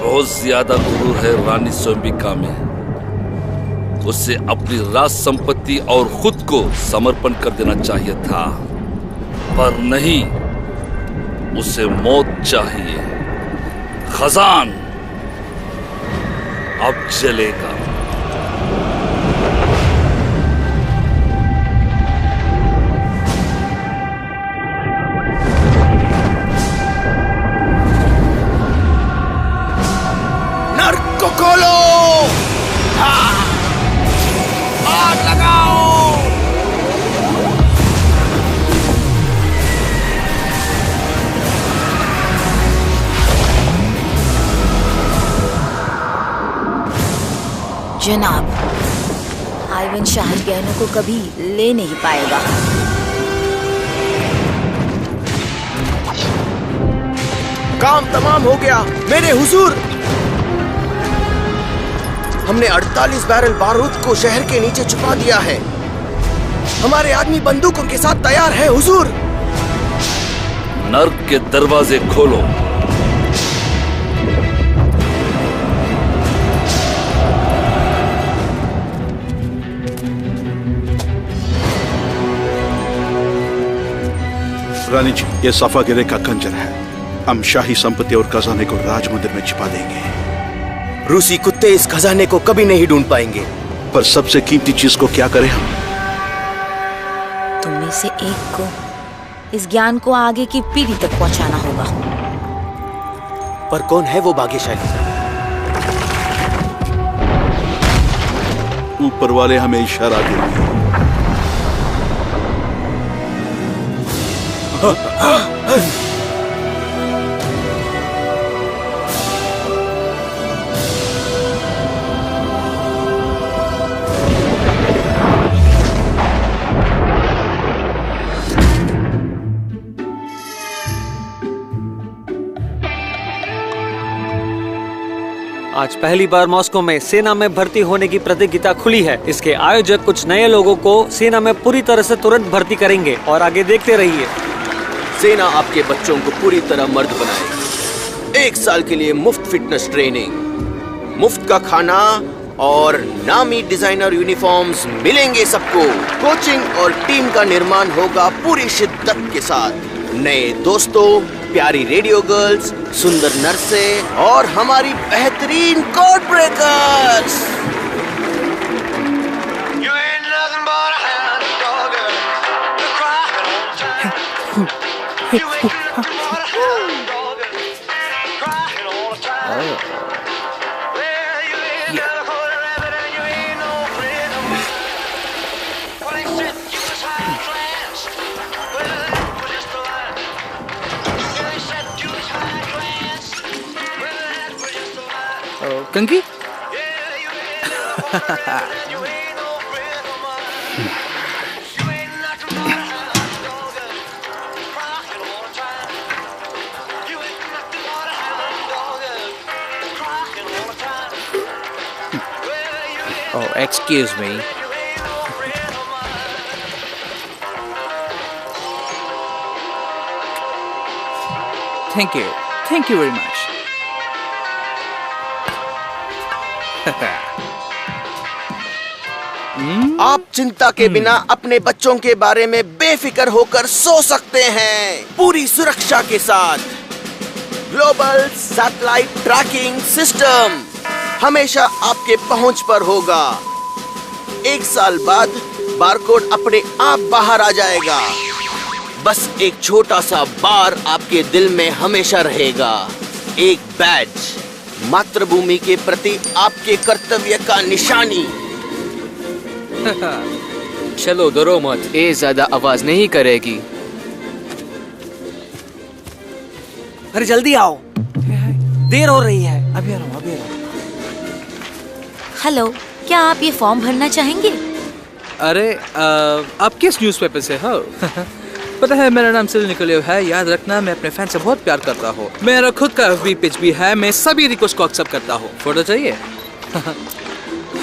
बहुत ज्यादा गुरूर है रानी स्वयंबिका में। उसे अपनी राज संपत्ति और खुद को समर्पण कर देना चाहिए था, पर नहीं, उसे मौत चाहिए। खजान अब जलेगा। नर्क को खोलो, आग लगाओ। जनाब, आइवन शाही गहनों को कभी ले नहीं पाएगा। काम तमाम हो गया मेरे हुजूर। हमने 48 बैरल बारूद को शहर के नीचे छुपा दिया है। हमारे आदमी बंदूकों के साथ तैयार है हुजूर। नर्क के दरवाजे खोलो। रानी जी, ये सफागिरे का खंजर है। हम शाही संपत्ति और खजाने को राज मंदिर में छिपा देंगे। रूसी कुत्ते इस खजाने को कभी नहीं ढूंढ पाएंगे। पर सबसे कीमती चीज को क्या करें हम? तुम में से एक को इस ज्ञान को आगे की पीढ़ी तक पहुंचाना होगा। पर कौन है वो भाग्यशाली? ऊपर वाले हमें इशारा देंगे। आज पहली बार मॉस्को में सेना में भर्ती होने की प्रतियोगिता खुली है। इसके आयोजक कुछ नए लोगों को सेना में पूरी तरह से तुरंत भर्ती करेंगे और आगे देखते रहिए। सेना आपके बच्चों को पूरी तरह मर्द बनाएगी। 1 साल के लिए मुफ्त फिटनेस ट्रेनिंग, मुफ्त का खाना और नामी डिजाइनर यूनिफॉर्म्स मिलेंगे सबको। कोचिंग और टीम का निर्माण होगा पूरी शिद्दत के साथ। नए दोस्तों, प्यारी रेडियो गर्ल्स, सुंदर नर्सें और हमारी बेहतरीन कोड ब्रेकर्स। कंकी? Oh, excuse me. Thank you. Thank you very much. आप चिंता के बिना अपने बच्चों के बारे में बेफिक्र होकर सो सकते हैं, पूरी सुरक्षा के साथ। ग्लोबल सैटेलाइट ट्रैकिंग सिस्टम हमेशा आपके पहुंच पर होगा। 1 साल बाद बारकोड अपने आप बाहर आ जाएगा। बस एक छोटा सा बार आपके दिल में हमेशा रहेगा, एक बैज, मातृभूमि के प्रति आपके कर्तव्य का निशानी। चलो डरो मत, ये ज्यादा आवाज नहीं करेगी। अरे जल्दी आओ, देर हो रही है। अभी आ रहा हूँ, अभी आ रहा हूँ। हेलो, क्या आप ये फॉर्म भरना चाहेंगे? अरे आप किस न्यूज़पेपर से हो? पता है, मेरा नाम सिल निकोलेव है। याद रखना, मैं अपने फैन से बहुत प्यार करता हूँ। मेरा खुद का FB पेज भी है। मैं सभी रिक्वेस्ट को एक्सेप्ट करता हूँ। फोटो चाहिए?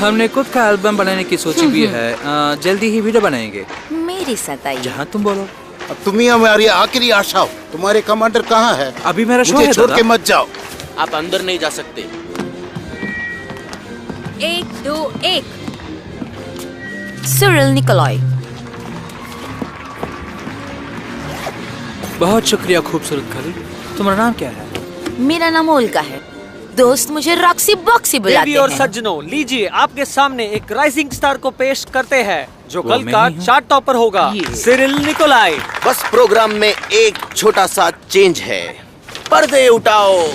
हमने खुद का एल्बम बनाने की सोची भी है। जल्दी ही वीडियो बनाएंगे। मेरी सताई। जहाँ तुम बोलो। अब तुम ही हमारी आखिरी आशा हो। तुम्हारे कमांडर कहाँ है? अभी मेरा शो है। छोड़ के मत जाओ। आप अंदर नहीं जा सकते। 1 2 1 सिरिल निकोलॉय। बहुत शुक्रिया खूबसूरत खली। तुम्हारा नाम क्या है? मेरा नाम ओल्गा है। दोस्त मुझे रॉक्सी बॉक्सी बुलाते देवी और हैं। सज्जनों, लीजिए आपके सामने एक राइजिंग स्टार को पेश करते हैं जो वो कल मैं का ही हूँ। चार्ट टॉपर होगा, ये। सिरिल निकोलॉय। बस प्रोग्राम में एक छोटा सा चेंज है। पर्दे उठाओ।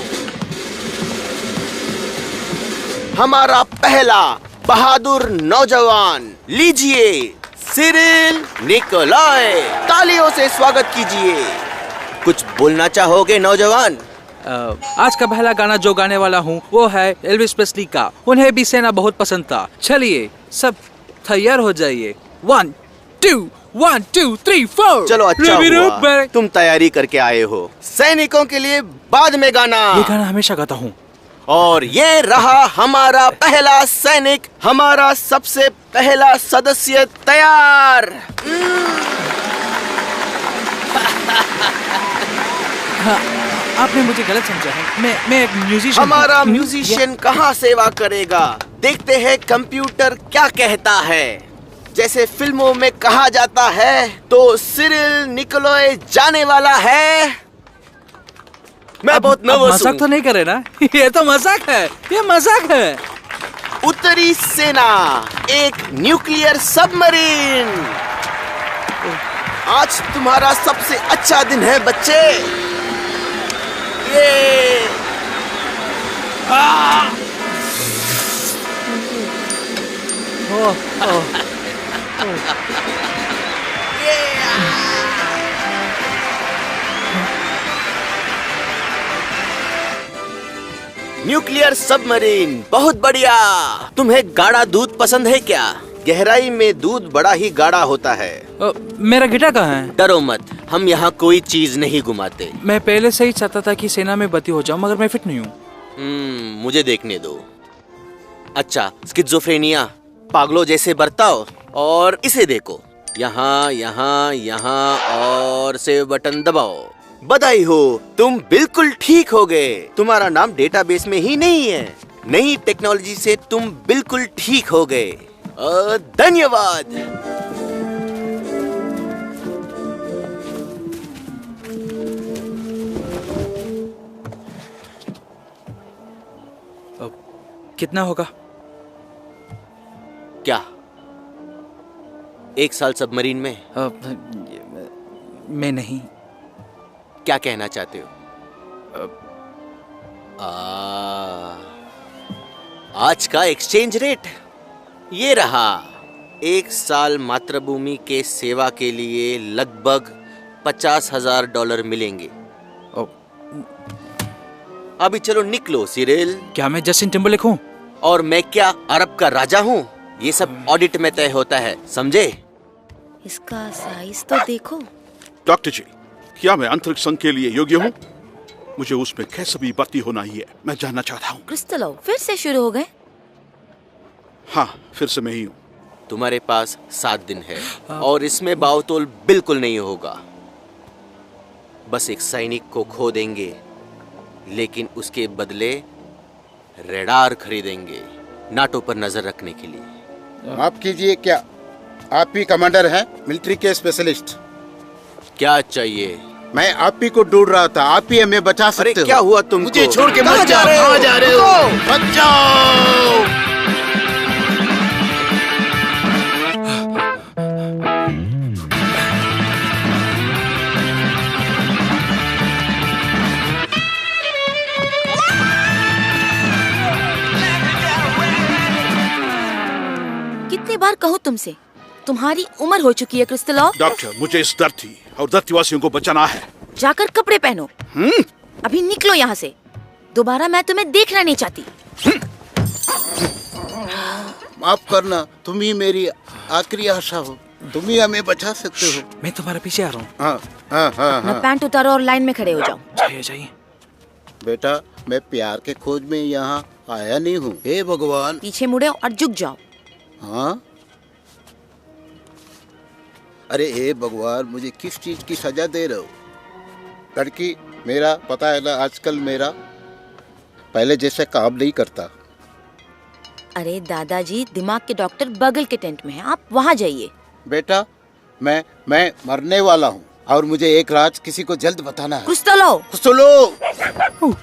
हमारा पहला बहादुर नौजवान, लीजिए सिरिल निकोलॉय। तालियों से स्वागत कीजिए। कुछ बोलना चाहोगे नौजवान? आज का पहला गाना जो गाने वाला हूँ वो है एल्विस प्रेस्ली का। उन्हें भी सेना बहुत पसंद था। चलिए सब तैयार हो जाइए। 1 2 1 2 3 4। चलो अच्छा हुआ तुम तैयारी करके आए हो। सैनिकों के लिए बाद में गाना। ये गाना हमेशा गाता हूँ। और ये रहा हमारा पहला सैनिक, हमारा सबसे पहला सदस्य तैयार। आपने मुझे गलत समझा है। मैं एक म्यूजिशियन। हमारा म्यूजिशियन कहाँ सेवा करेगा? देखते हैं कंप्यूटर क्या कहता है। जैसे फिल्मों में कहा जाता है तो सिरिल निकोलॉय जाने वाला है। मैं बहुत नर्वस मजाक तो हूँ। नहीं करे ना? ये तो मजाक है। ये मजाक है। उत्तरी सेना, एक न्यूक्लियर सबमरीन। आज तुम्हारा सबसे अच्छा दिन है बच्चे। ये न्यूक्लियर सबमरीन, बहुत बढ़िया। तुम्हें गाढ़ा दूध पसंद है क्या? गहराई में दूध बड़ा ही गाढ़ा होता है। मेरा गिटार कहाँ है? डरो मत, हम यहाँ कोई चीज नहीं घुमाते। मैं पहले से ही चाहता था कि सेना में भर्ती हो जाऊं, मगर मैं फिट नहीं हूँ। मुझे देखने दो। अच्छा, स्किज़ोफ्रेनिया, पागलों जैसे बर्ताव। और इसे देखो, यहाँ यहाँ यहाँ और सेव बटन दबाओ। बधाई हो, तुम बिल्कुल ठीक हो गए। तुम्हारा नाम डेटाबेस में ही नहीं है। नई टेक्नोलॉजी से तुम बिल्कुल ठीक हो गए। धन्यवाद। कितना होगा? क्या 1 साल सबमरीन में? मैं नहीं। क्या कहना चाहते हो? आज का एक्सचेंज रेट ये रहा। 1 साल मातृभूमि के सेवा के लिए लगभग $50,000 मिलेंगे। अभी चलो निकलो सिरिल। क्या मैं जस्टिन टिम्बरलेक हूँ? और मैं क्या अरब का राजा हूँ? ये सब ऑडिट में तय होता है, समझे? इसका साइज तो देखो। डॉक्टर जी, क्या मैं अंतरिक्ष संघ के लिए योग्य हूँ? मुझे उसमें कैसे भी भर्ती होना ही है। मैं जानना चाहता हूँ। क्रिस्टलो फिर से शुरू हो गए? हाँ, फिर से मैं ही हूँ। तुम्हारे पास 7 दिन है और इसमें बावतोल बिल्कुल नहीं होगा। बस एक सैनिक को खो देंगे, लेकिन उसके बदले रेडार खरीदेंगे नाटो पर नजर रखने के लिए। माफ कीजिए, क्या आप ही कमांडर हैं? मिलिट्री के स्पेशलिस्ट। क्या चाहिए? मैं आप ही को ढूंढ रहा था। आप ही हमें बचा अरे सकते हो। क्या हुआ तुमको? मुझे छोड़ के कहाँ मत जाओ। कहाँ जा रहे हो? मत जाओ। कितनी बार कहूँ तुमसे, तुम्हारी उम्र हो चुकी है क्रिस्टलो। डॉक्टर, मुझे इस धरती और धरतीवासियों को बचाना है। जाकर कपड़े पहनो। अभी निकलो यहाँ से। दोबारा मैं तुम्हें देखना नहीं चाहती। माफ करना, तुम ही मेरी आखिरी आशा हो। तुम ही हमें बचा सकते हो। मैं तुम्हारे पीछे आ रहा हूँ। हाँ हाँ हाँ अपना हाँ। पैंट उतारो और लाइन में खड़े हो जाओ। जाइए जाइए। बेटा, मैं प्यार के खोज में यहाँ आया नहीं हूँ। हे भगवान। पीछे मुड़े और झुक जाओ। हाँ, अरे हे भगवान, मुझे किस चीज की सजा दे रहे हो? लड़की, मेरा पता है ना, आजकल मेरा पहले जैसे काम नहीं करता। अरे दादाजी, दिमाग के डॉक्टर बगल के टेंट में हैं, आप वहाँ जाइए। बेटा, मैं मरने वाला हूँ और मुझे एक राज किसी को जल्द बताना है। कुछ तो लो। कुछ तो लो।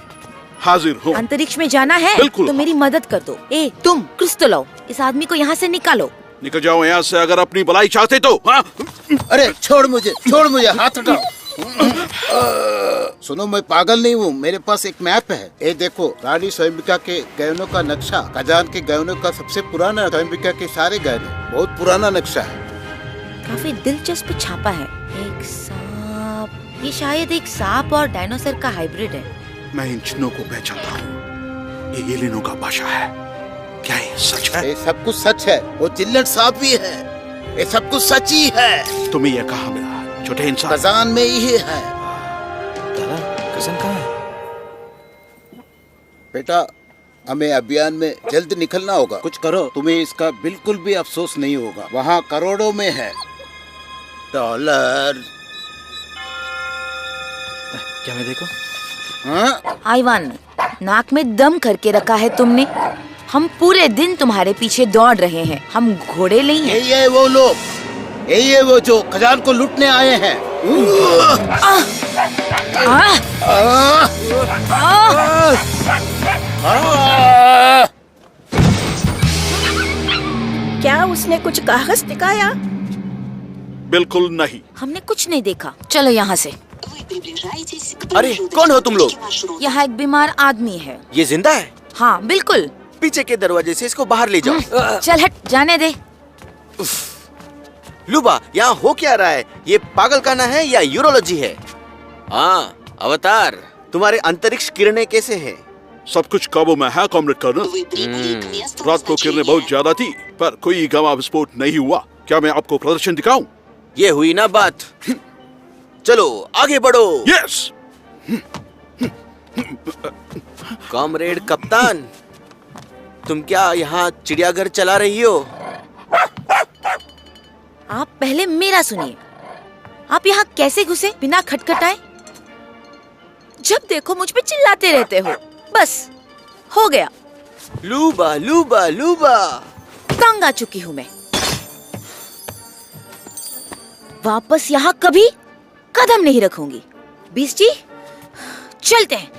हाजिर हूँ। अंतरिक्ष में जाना है बिल्कुल। तो मेरी मदद कर दो। ए तुम, कुछ तो लो, इस आदमी को यहाँ से निकालो। निकल जाओ यहाँ से अगर अपनी भलाई चाहते तो। हाँ? अरे छोड़ मुझे, हाथ हटाओ। सुनो, मैं पागल नहीं हूँ, मेरे पास एक मैप है। ये देखो, रानी स्वयंबिका के गहनों का नक्शा, खजान के गहनों का सबसे पुराना, स्वयंबिका के सारे गहने, बहुत पुराना नक्शा है। काफी दिलचस्प छापा है। एक सांप, ये शायद एक सांप और डायनासोर का हाइब्रिड है। मैं इन चिन्हों को पहचानता हूँ, ये एलियनों का भाषा है। क्या ये सच है? ये सब कुछ सच है, वो चिल्लट सांप भी है, ये सब कुछ सच ही है। तुम्हें ये कहा मिला छोटे इंसान? खजान में ही है। दादा, कज़न कहाँ है? बेटा, हमें अभियान में जल्द निकलना होगा। कुछ करो, तुम्हें इसका बिल्कुल भी अफसोस नहीं होगा। वहाँ करोड़ों में है डॉलर। क्या मैं देखूं? हाँ? आइवान, नाक में दम करके रखा है तुमने। हम पूरे दिन तुम्हारे पीछे दौड़ रहे हैं, हम घोड़े नहीं हैं। यही है वो लोग, यही है वो जो खजान को लूटने आए हैं। क्या उसने कुछ कागज दिखाया? बिल्कुल नहीं। हमने कुछ नहीं देखा। चलो यहाँ से। अरे कौन हो तुम लोग? यहाँ एक बीमार आदमी है। ये जिंदा है? हाँ बिल्कुल। पीछे के दरवाजे से इसको बाहर ले जाओ। चल हट, जाने दे। लुबा, यहाँ हो क्या रहा है? ये पागल खाना है या यूरोलॉजी है? हाँ अवतार, तुम्हारे अंतरिक्ष किरणें कैसे हैं? सब कुछ काबू में है कॉमरेड कर्नल। रात को किरणें बहुत ज्यादा थी पर कोई गवाह विस्फोट नहीं हुआ। क्या मैं आपको प्रदर्शन दिखाऊं? ये हुई ना बात। चलो आगे बढ़ो। यस। कॉमरेड कप्तान, तुम क्या यहाँ चिड़ियाघर चला रही हो? आप पहले मेरा सुनिए। आप यहाँ कैसे घुसे बिना खटखटाए? जब देखो मुझ पे चिल्लाते रहते हो। बस हो गया। लूबा लूबा लूबा, तंग आ चुकी हूँ मैं। वापस यहाँ कभी कदम नहीं रखूंगी। बीस जी, चलते हैं।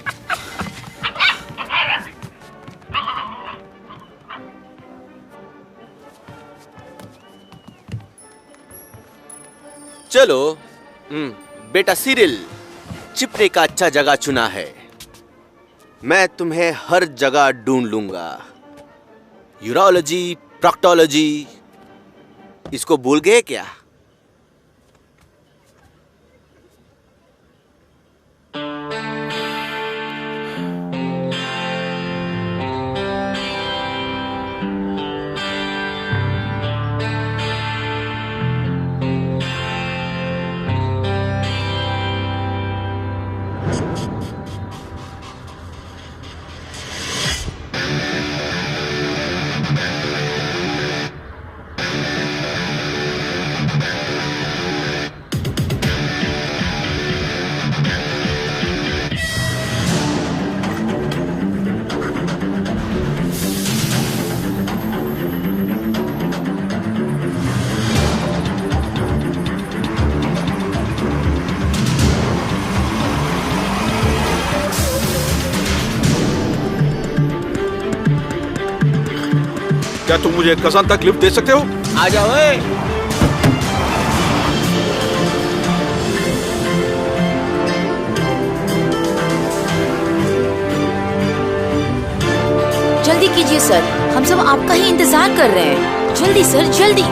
चलो। बेटा सिरिल, चिपने का अच्छा जगह चुना है। मैं तुम्हें हर जगह ढूंढ लूंगा। यूरोलॉजी, प्रॉक्टोलॉजी, इसको भूल गए क्या? क्या तुम मुझे खजान तक लिफ्ट दे सकते हो? आ जाओ। जल्दी कीजिए सर, हम सब आपका ही इंतजार कर रहे हैं। जल्दी सर, जल्दी।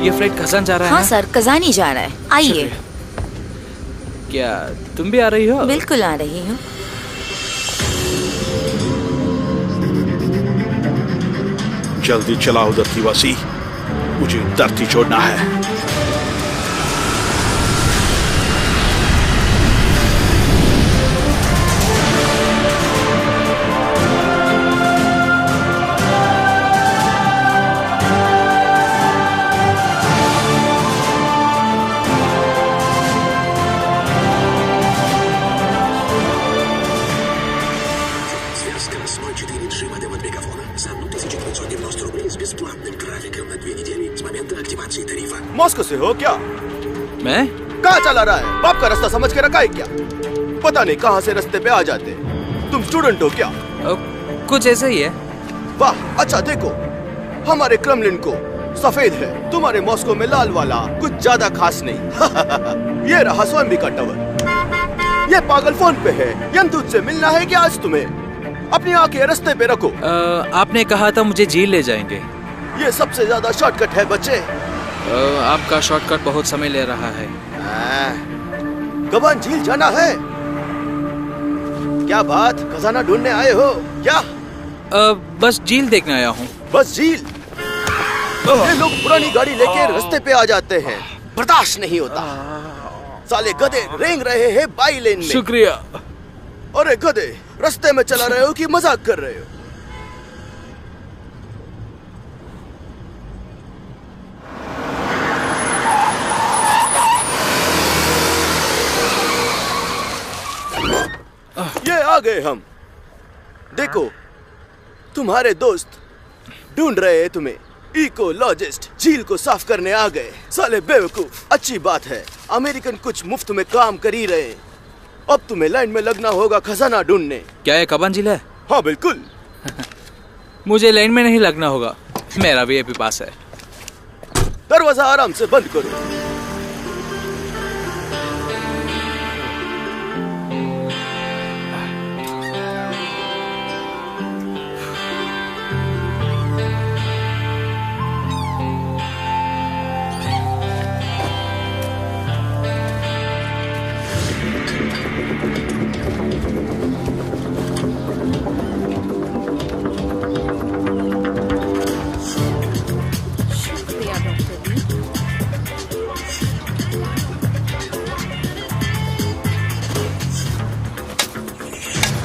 ये फ्लाइट खजान जा रहा है? हाँ सर, कजानी जा रहा है। आइए। क्या तुम भी आ रही हो? बिल्कुल आ रही हूँ। जल्दी चलाओ धरतीवासी, मुझे धरती छोड़ना है। Smart 4 3 от Мегафона за 1590 рублей с бесплатным трафиком на 2 недели с момента активации тарифа. मॉस्को से हो क्या? मैं कहाँ चला रहा है? बाप का रास्ता समझ के रखा है क्या? पता नहीं कहाँ से रास्ते पे आ जाते। तुम स्टूडेंट हो क्या? कुछ ऐसा ही है। वाह, अच्छा देखो, हमारे क्रेमलिन को सफेद है, तुम्हारे मॉस्को में लाल वाला कुछ ज्यादा खास नहीं। ये रहा स्वामिका टावर। ये पागल फोन पे है। यमदूत से मिलना है क्या आज तुम्हें? अपनी आंखें रास्ते पे रखो। आपने कहा था मुझे झील ले जाएंगे। ये सबसे ज्यादा शॉर्टकट है बच्चे। आपका शॉर्टकट बहुत समय ले रहा है। कबान झील जाना है? क्या बात, खजाना ढूंढने आए हो क्या? बस झील देखने आया हूँ। बस झील? ये लोग पुरानी गाड़ी लेके रास्ते पे आ जाते हैं, बर्दाश्त नहीं होता। साले गधे रेंग रहे हैं बाई लेन में। शुक्रिया। अरे गधे, रास्ते में चला रहे हो कि मजाक कर रहे हो? ये आ गए हम। देखो, तुम्हारे दोस्त ढूंढ रहे हैं तुम्हें। इकोलॉजिस्ट झील को साफ करने आ गए। साले बेवकूफ। अच्छी बात है, अमेरिकन कुछ मुफ्त में काम कर ही रहे। अब तुम्हें लाइन में लगना होगा खजाना ढूंढने। क्या ये कबान झील है? हाँ बिल्कुल। मुझे लाइन में नहीं लगना होगा, मेरा वीआईपी पास है। दरवाजा आराम से बंद करो।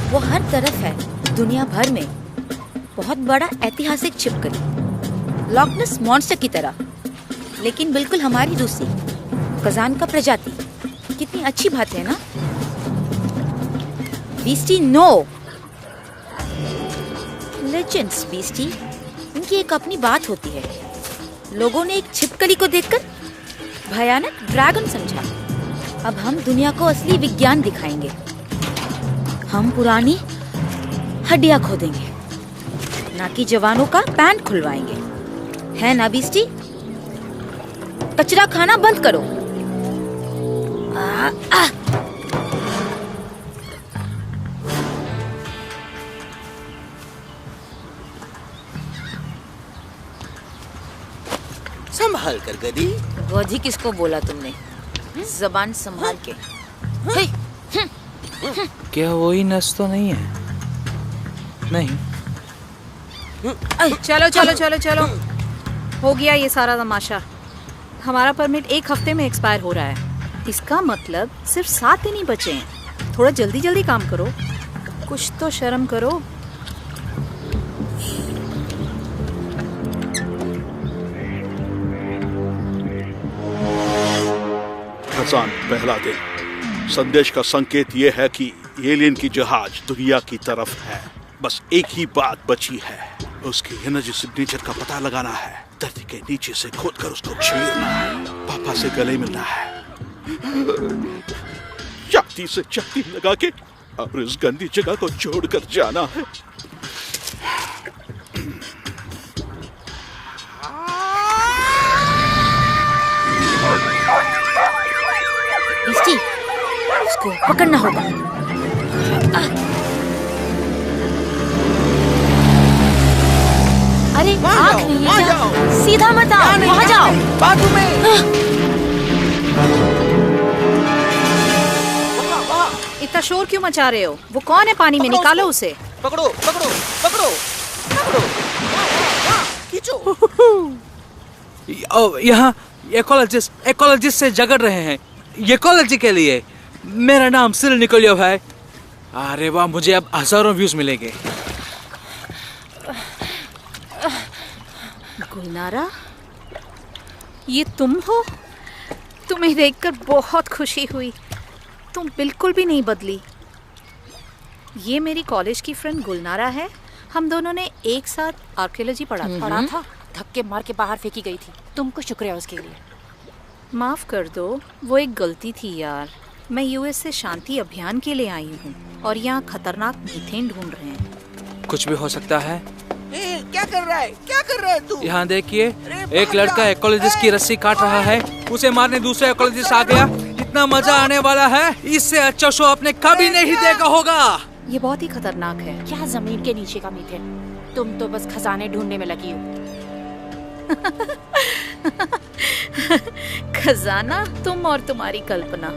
वो हर तरफ है, दुनिया भर में। बहुत बड़ा ऐतिहासिक छिपकली, लॉकनेस मॉन्स्टर की तरह, लेकिन बिल्कुल हमारी दूसरी खजान का प्रजाति। कितनी अच्छी बात है ना? Beastie no legends. बीस्टी, उनकी एक अपनी बात होती है। लोगों ने एक छिपकली को देखकर भयानक ड्रैगन समझा। अब हम दुनिया को असली विज्ञान दिखाएंगे। हम पुरानी हड्डियां खोदेंगे, ना कि जवानों का पैंट खुलवाएंगे। है ना बीस्टी? कचरा खाना बंद करो। संभाल कर गधी। गधी किसको बोला तुमने? जबान संभाल के। हे, क्या वही नस तो नहीं है? नहीं। चलो चलो चलो चलो, हो गया ये सारा तमाशा। हमारा परमिट 1 हफ्ते में एक्सपायर हो रहा है। इसका मतलब सिर्फ 7 दिन ही बचे हैं। थोड़ा जल्दी जल्दी काम करो, कुछ तो शर्म करो। खजान पहला दिन। संदेश का संकेत ये है कि एलियन की जहाज दुनिया की तरफ है। बस एक ही बात बची है, उसकी एनर्जी सिग्नेचर का पता लगाना है। धरती के नीचे से खोदकर उसको छीनना है। पापा से गले मिलना है, छाती से छाती लगा के, और इस गंदी जगह को छोड़कर जाना है। बीस्टी, उसको पकड़ना होगा। अरे आँख नहीं है क्या? सीधा मत आओ, वहाँ जाओ। बाथरूम में। इतना शोर क्यों मचा रहे हो? वो कौन है पानी में? निकालो उसे। पकड़ो पकड़ो पकड़ो पकड़ो, खींचो। यहाँ इकोलॉजिस्ट से झगड़ रहे हैं। इकोलॉजी के लिए। मेरा नाम सिरिल निकोलियोव है। अरे वाह, मुझे अब हजारों व्यूज मिलेंगे। गुलनारा, ये तुम हो? तुम्हें देखकर बहुत खुशी हुई। तुम बिल्कुल भी नहीं बदली। ये मेरी कॉलेज की फ्रेंड गुलनारा है। हम दोनों ने एक साथ आर्कियोलॉजी पढ़ा था। धक्के मार के बाहर फेंकी गई थी। तुमको शुक्र है उसके लिए। माफ कर दो, वो एक गलती थी यार। मैं यूएस से शांति अभियान के लिए आई हूँ और यहाँ खतरनाक मीथेन ढूंढ रहे हैं। कुछ भी हो सकता है। क्या कर रहा है? क्या कर रहा है तू? यहाँ देखिए, एक लड़का इकोलॉजिस्ट की रस्सी काट रहा है। उसे मारने दूसरा इकोलॉजिस्ट आ गया। इतना मजा आने वाला है, इससे अच्छा शो आपने कभी नहीं देखा होगा। ये बहुत ही खतरनाक है। क्या जमीन के नीचे का मीथेन? तुम तो बस खजाने ढूंढने में लगी हो। खजाना? तुम और तुम्हारी कल्पना।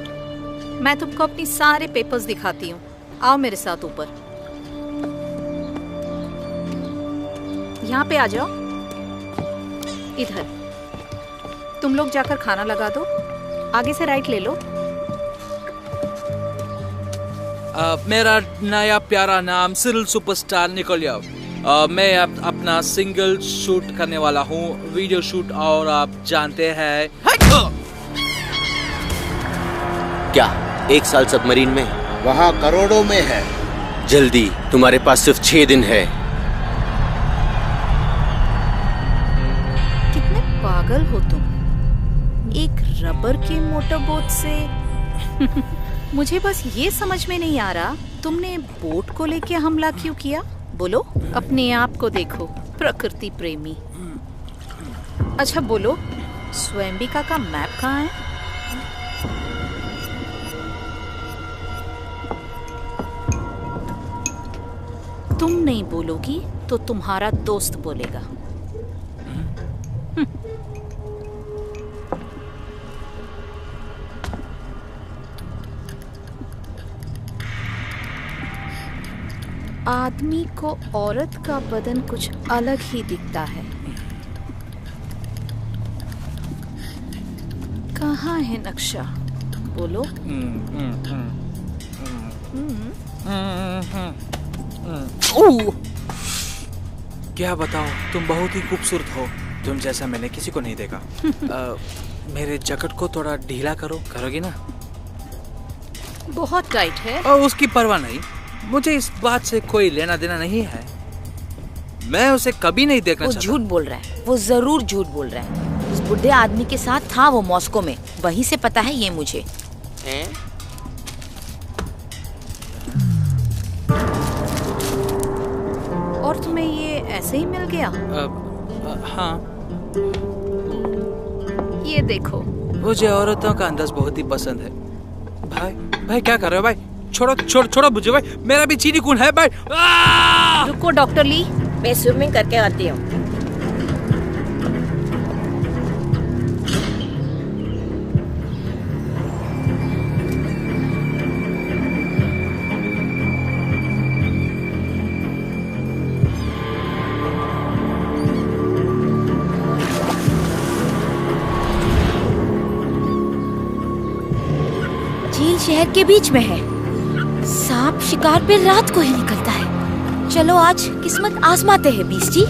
मैं तुमको अपनी सारे पेपर्स दिखाती हूँ। आओ मेरे साथ ऊपर। यहाँ पे आ जाओ। इधर। तुम लोग जाकर खाना लगा दो। आगे से राइट ले लो। मेरा नया प्यारा नाम सिरिल सुपरस्टार निकोलियोव। मैं अपना सिंगल शूट करने वाला हूँ, वीडियो शूट। और आप जानते हैं क्या 1 साल सबमरीन में? वहाँ करोड़ों में है। जल्दी, तुम्हारे पास सिर्फ 6 दिन है। कितने पागल हो तुम। एक रबर के मोटर बोट से मुझे बस ये समझ में नहीं आ रहा, तुमने बोट को लेके हमला क्यों किया? बोलो। अपने आप को देखो, प्रकृति प्रेमी। अच्छा बोलो, स्वयंबिका का मैप कहाँ है? तुम नहीं बोलोगी तो तुम्हारा दोस्त बोलेगा। आदमी को औरत का बदन कुछ अलग ही दिखता है। कहाँ है नक्शा? बोलो। क्या बताओ, तुम बहुत ही खूबसूरत हो। तुम जैसा मैंने किसी को नहीं देखा। मेरे जैकेट को थोड़ा ढीला करो। करोगी ना? बहुत टाइट है। उसकी परवाह नहीं, मुझे इस बात से कोई लेना देना नहीं है। मैं उसे कभी नहीं देखना चाहता। वो झूठ बोल रहा है। वो जरूर झूठ बोल रहा है। उस बुढ़े आदमी के साथ था वो मॉस्को में, वहीं से पता है ये मुझे। और तुम्हें ये ऐसे ही मिल गया? हाँ। ये देखो। मुझे औरतों का अंदाज बहुत ही पसंद है। भाई क्या कर रहे हो भाई? छोड़ो मुझे भाई, मेरा भी चीनी खून है भाई। रुको डॉक्टर ली, मैं स्विमिंग करके आती हूँ। झील शहर के बीच में है। सांप शिकार पे रात को ही निकलता है। चलो आज किस्मत आजमाते हैं बीस जी।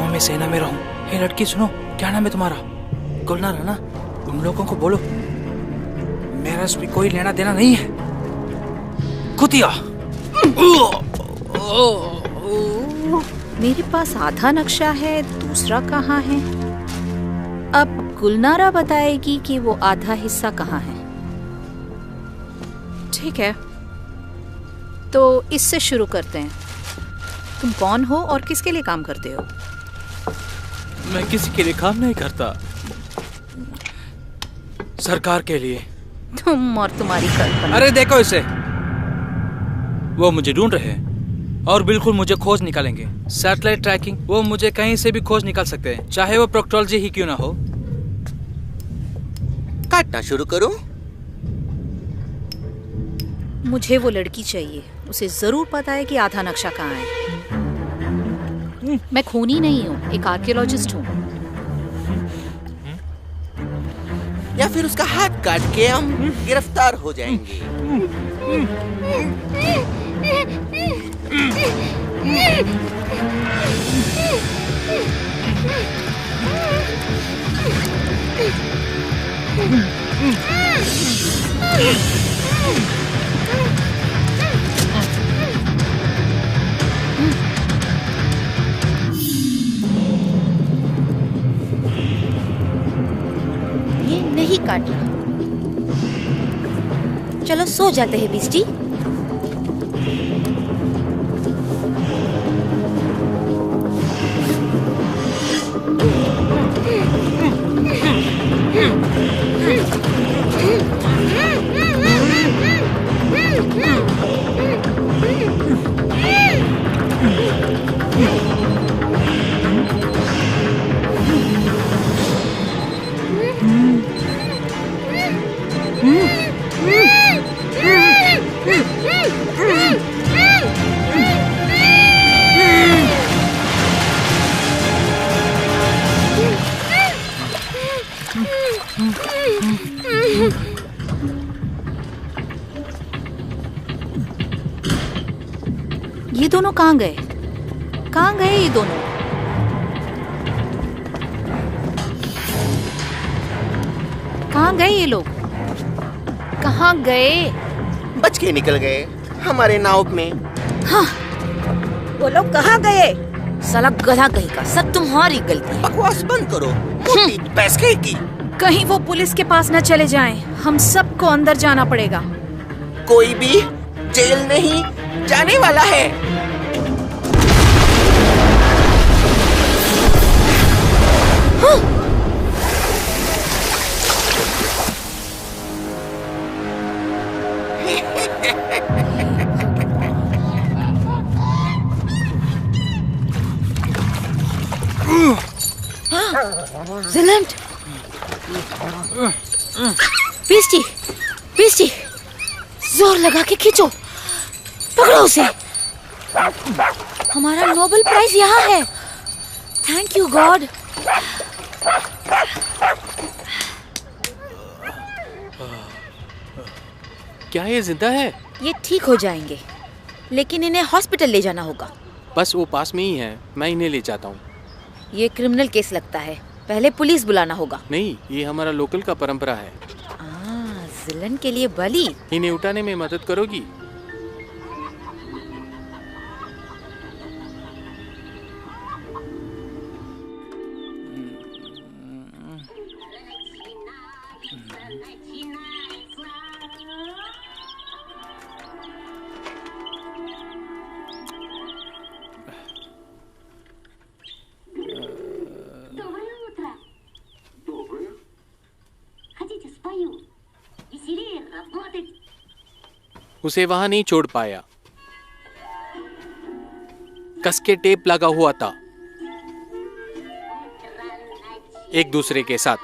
मैं सेना में रहूं। हे लड़की सुनो, क्या नाम है तुम्हारा? गुलनारा ना? उन लोगों को बोलो मेरा इसमें कोई लेना देना नहीं है। कुतिया। मेरे पास आधा नक्शा है, दूसरा कहाँ है? अब गुलनारा बताएगी कि वो आधा हिस्सा कहाँ है। ठीक है, तो इससे शुरू करते हैं। तुम कौन हो और किसके लिए काम करते हो? मैं किसी के लिए काम नहीं करता, सरकार के लिए। तुम और तुम्हारी कल्पना। अरे देखो इसे, वो मुझे ढूंढ रहे हैं और बिल्कुल मुझे खोज निकालेंगे। सैटेलाइट ट्रैकिंग, वो मुझे कहीं से भी खोज निकाल सकते हैं, चाहे वो प्रोक्टोलॉजी ही क्यों ना हो। काटना शुरू करूं? मुझे वो लड़की चाहिए, उसे जरूर पता है कि आधा नक्शा कहाँ है। मैं खूनी नहीं हूँ, एक आर्कियोलॉजिस्ट हूँ। या फिर उसका हाथ काट के हम गिरफ्तार हो जाएंगे। ये नहीं काटना। चलो सो जाते हैं बीस्टी। ये दोनों कहाँ गए? कहाँ गए ये दोनों? कहाँ गए ये लोग? कहाँ गए? बच के निकल गए हमारे नाव में। हाँ, वो लोग कहाँ गए? साला गधा कहीं का, सब तुम्हारी गलती। बकवास बंद करो, मोटी भैंस की। कहीं वो पुलिस के पास न चले जाएं। हम सबको अंदर जाना पड़ेगा। कोई भी जेल नहीं जाने वाला है। जिलेंट, बीस्टी, बीस्टी, जोर लगा के खींचो, पकड़ो उसे। हमारा नोबेल प्राइज यहाँ है। Thank you God. क्या ये जिंदा है? ये ठीक हो जाएंगे, लेकिन इन्हें हॉस्पिटल ले जाना होगा। बस वो पास में ही है, मैं इन्हें ले जाता हूँ। ये क्रिमिनल केस लगता है, पहले पुलिस बुलाना होगा। नहीं, ये हमारा लोकल का परंपरा है। जिलन के लिए बलि। इन्हें उठाने में मदद करोगी? उसे वहां नहीं छोड़ पाया, कस के टेप लगा हुआ था एक दूसरे के साथ।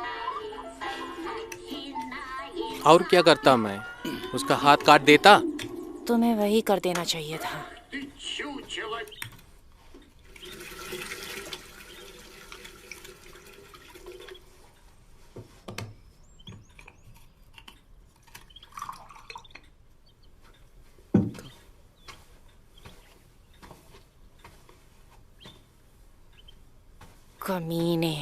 और क्या करता मैं? उसका हाथ काट देता। तुम्हें वही कर देना चाहिए था। कमीने।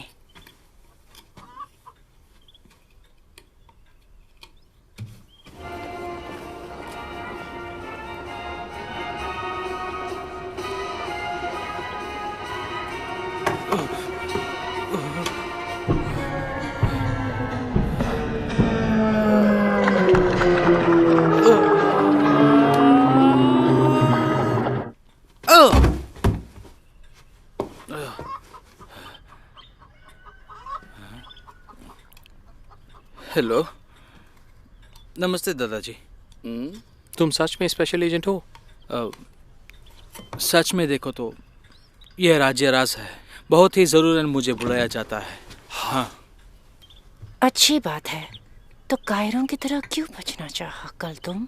हेलो, नमस्ते दादाजी। तुम सच में स्पेशल एजेंट हो? सच में देखो तो यह राज्य राज है, बहुत ही जरूरन मुझे बुलाया जाता है। हाँ, अच्छी बात है। तो कायरों की तरह क्यों बचना चाहा कल तुम?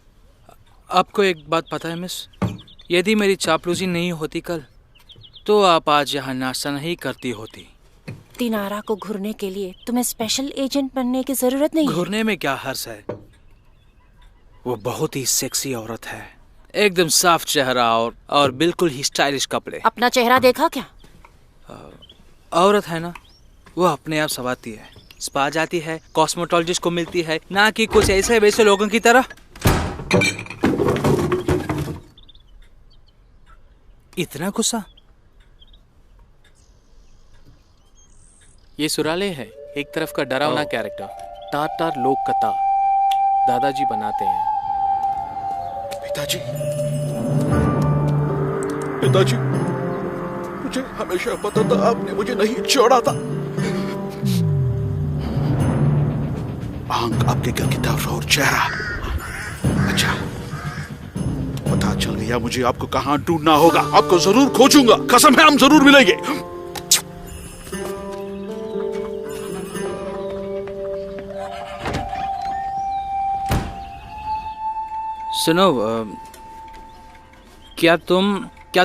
आपको एक बात पता है मिस? यदि मेरी चापलूसी नहीं होती कल, तो आप आज यहाँ नाश्ता नहीं करती होती। दिनारा को घूरने के लिए तुम्हें स्पेशल एजेंट बनने की जरूरत नहीं। घूरने में क्या हर्ष है? वो बहुत ही सेक्सी औरत है, एकदम साफ चेहरा और बिल्कुल ही स्टाइलिश कपड़े। अपना चेहरा देखा क्या? औरत है ना, वो अपने आप संवारती है, स्पा जाती है, कॉस्मेटोलॉजिस्ट को मिलती है, ना कि कुछ ऐसे वैसे लोगों की तरह। इतना गुस्सा? ये सुराले है, एक तरफ का डरावना कैरेक्टर, टाटार लोक कथा दादाजी बनाते हैं। पिताजी, पिताजी, मुझे हमेशा पता था आपने मुझे नहीं छोड़ा था। आंख आपके घर की तरफ और चेहरा। अच्छा, पता चल गया मुझे आपको कहाँ ढूंढना होगा। आपको जरूर खोजूंगा, कसम है हम जरूर मिलेंगे। सुनो, क्या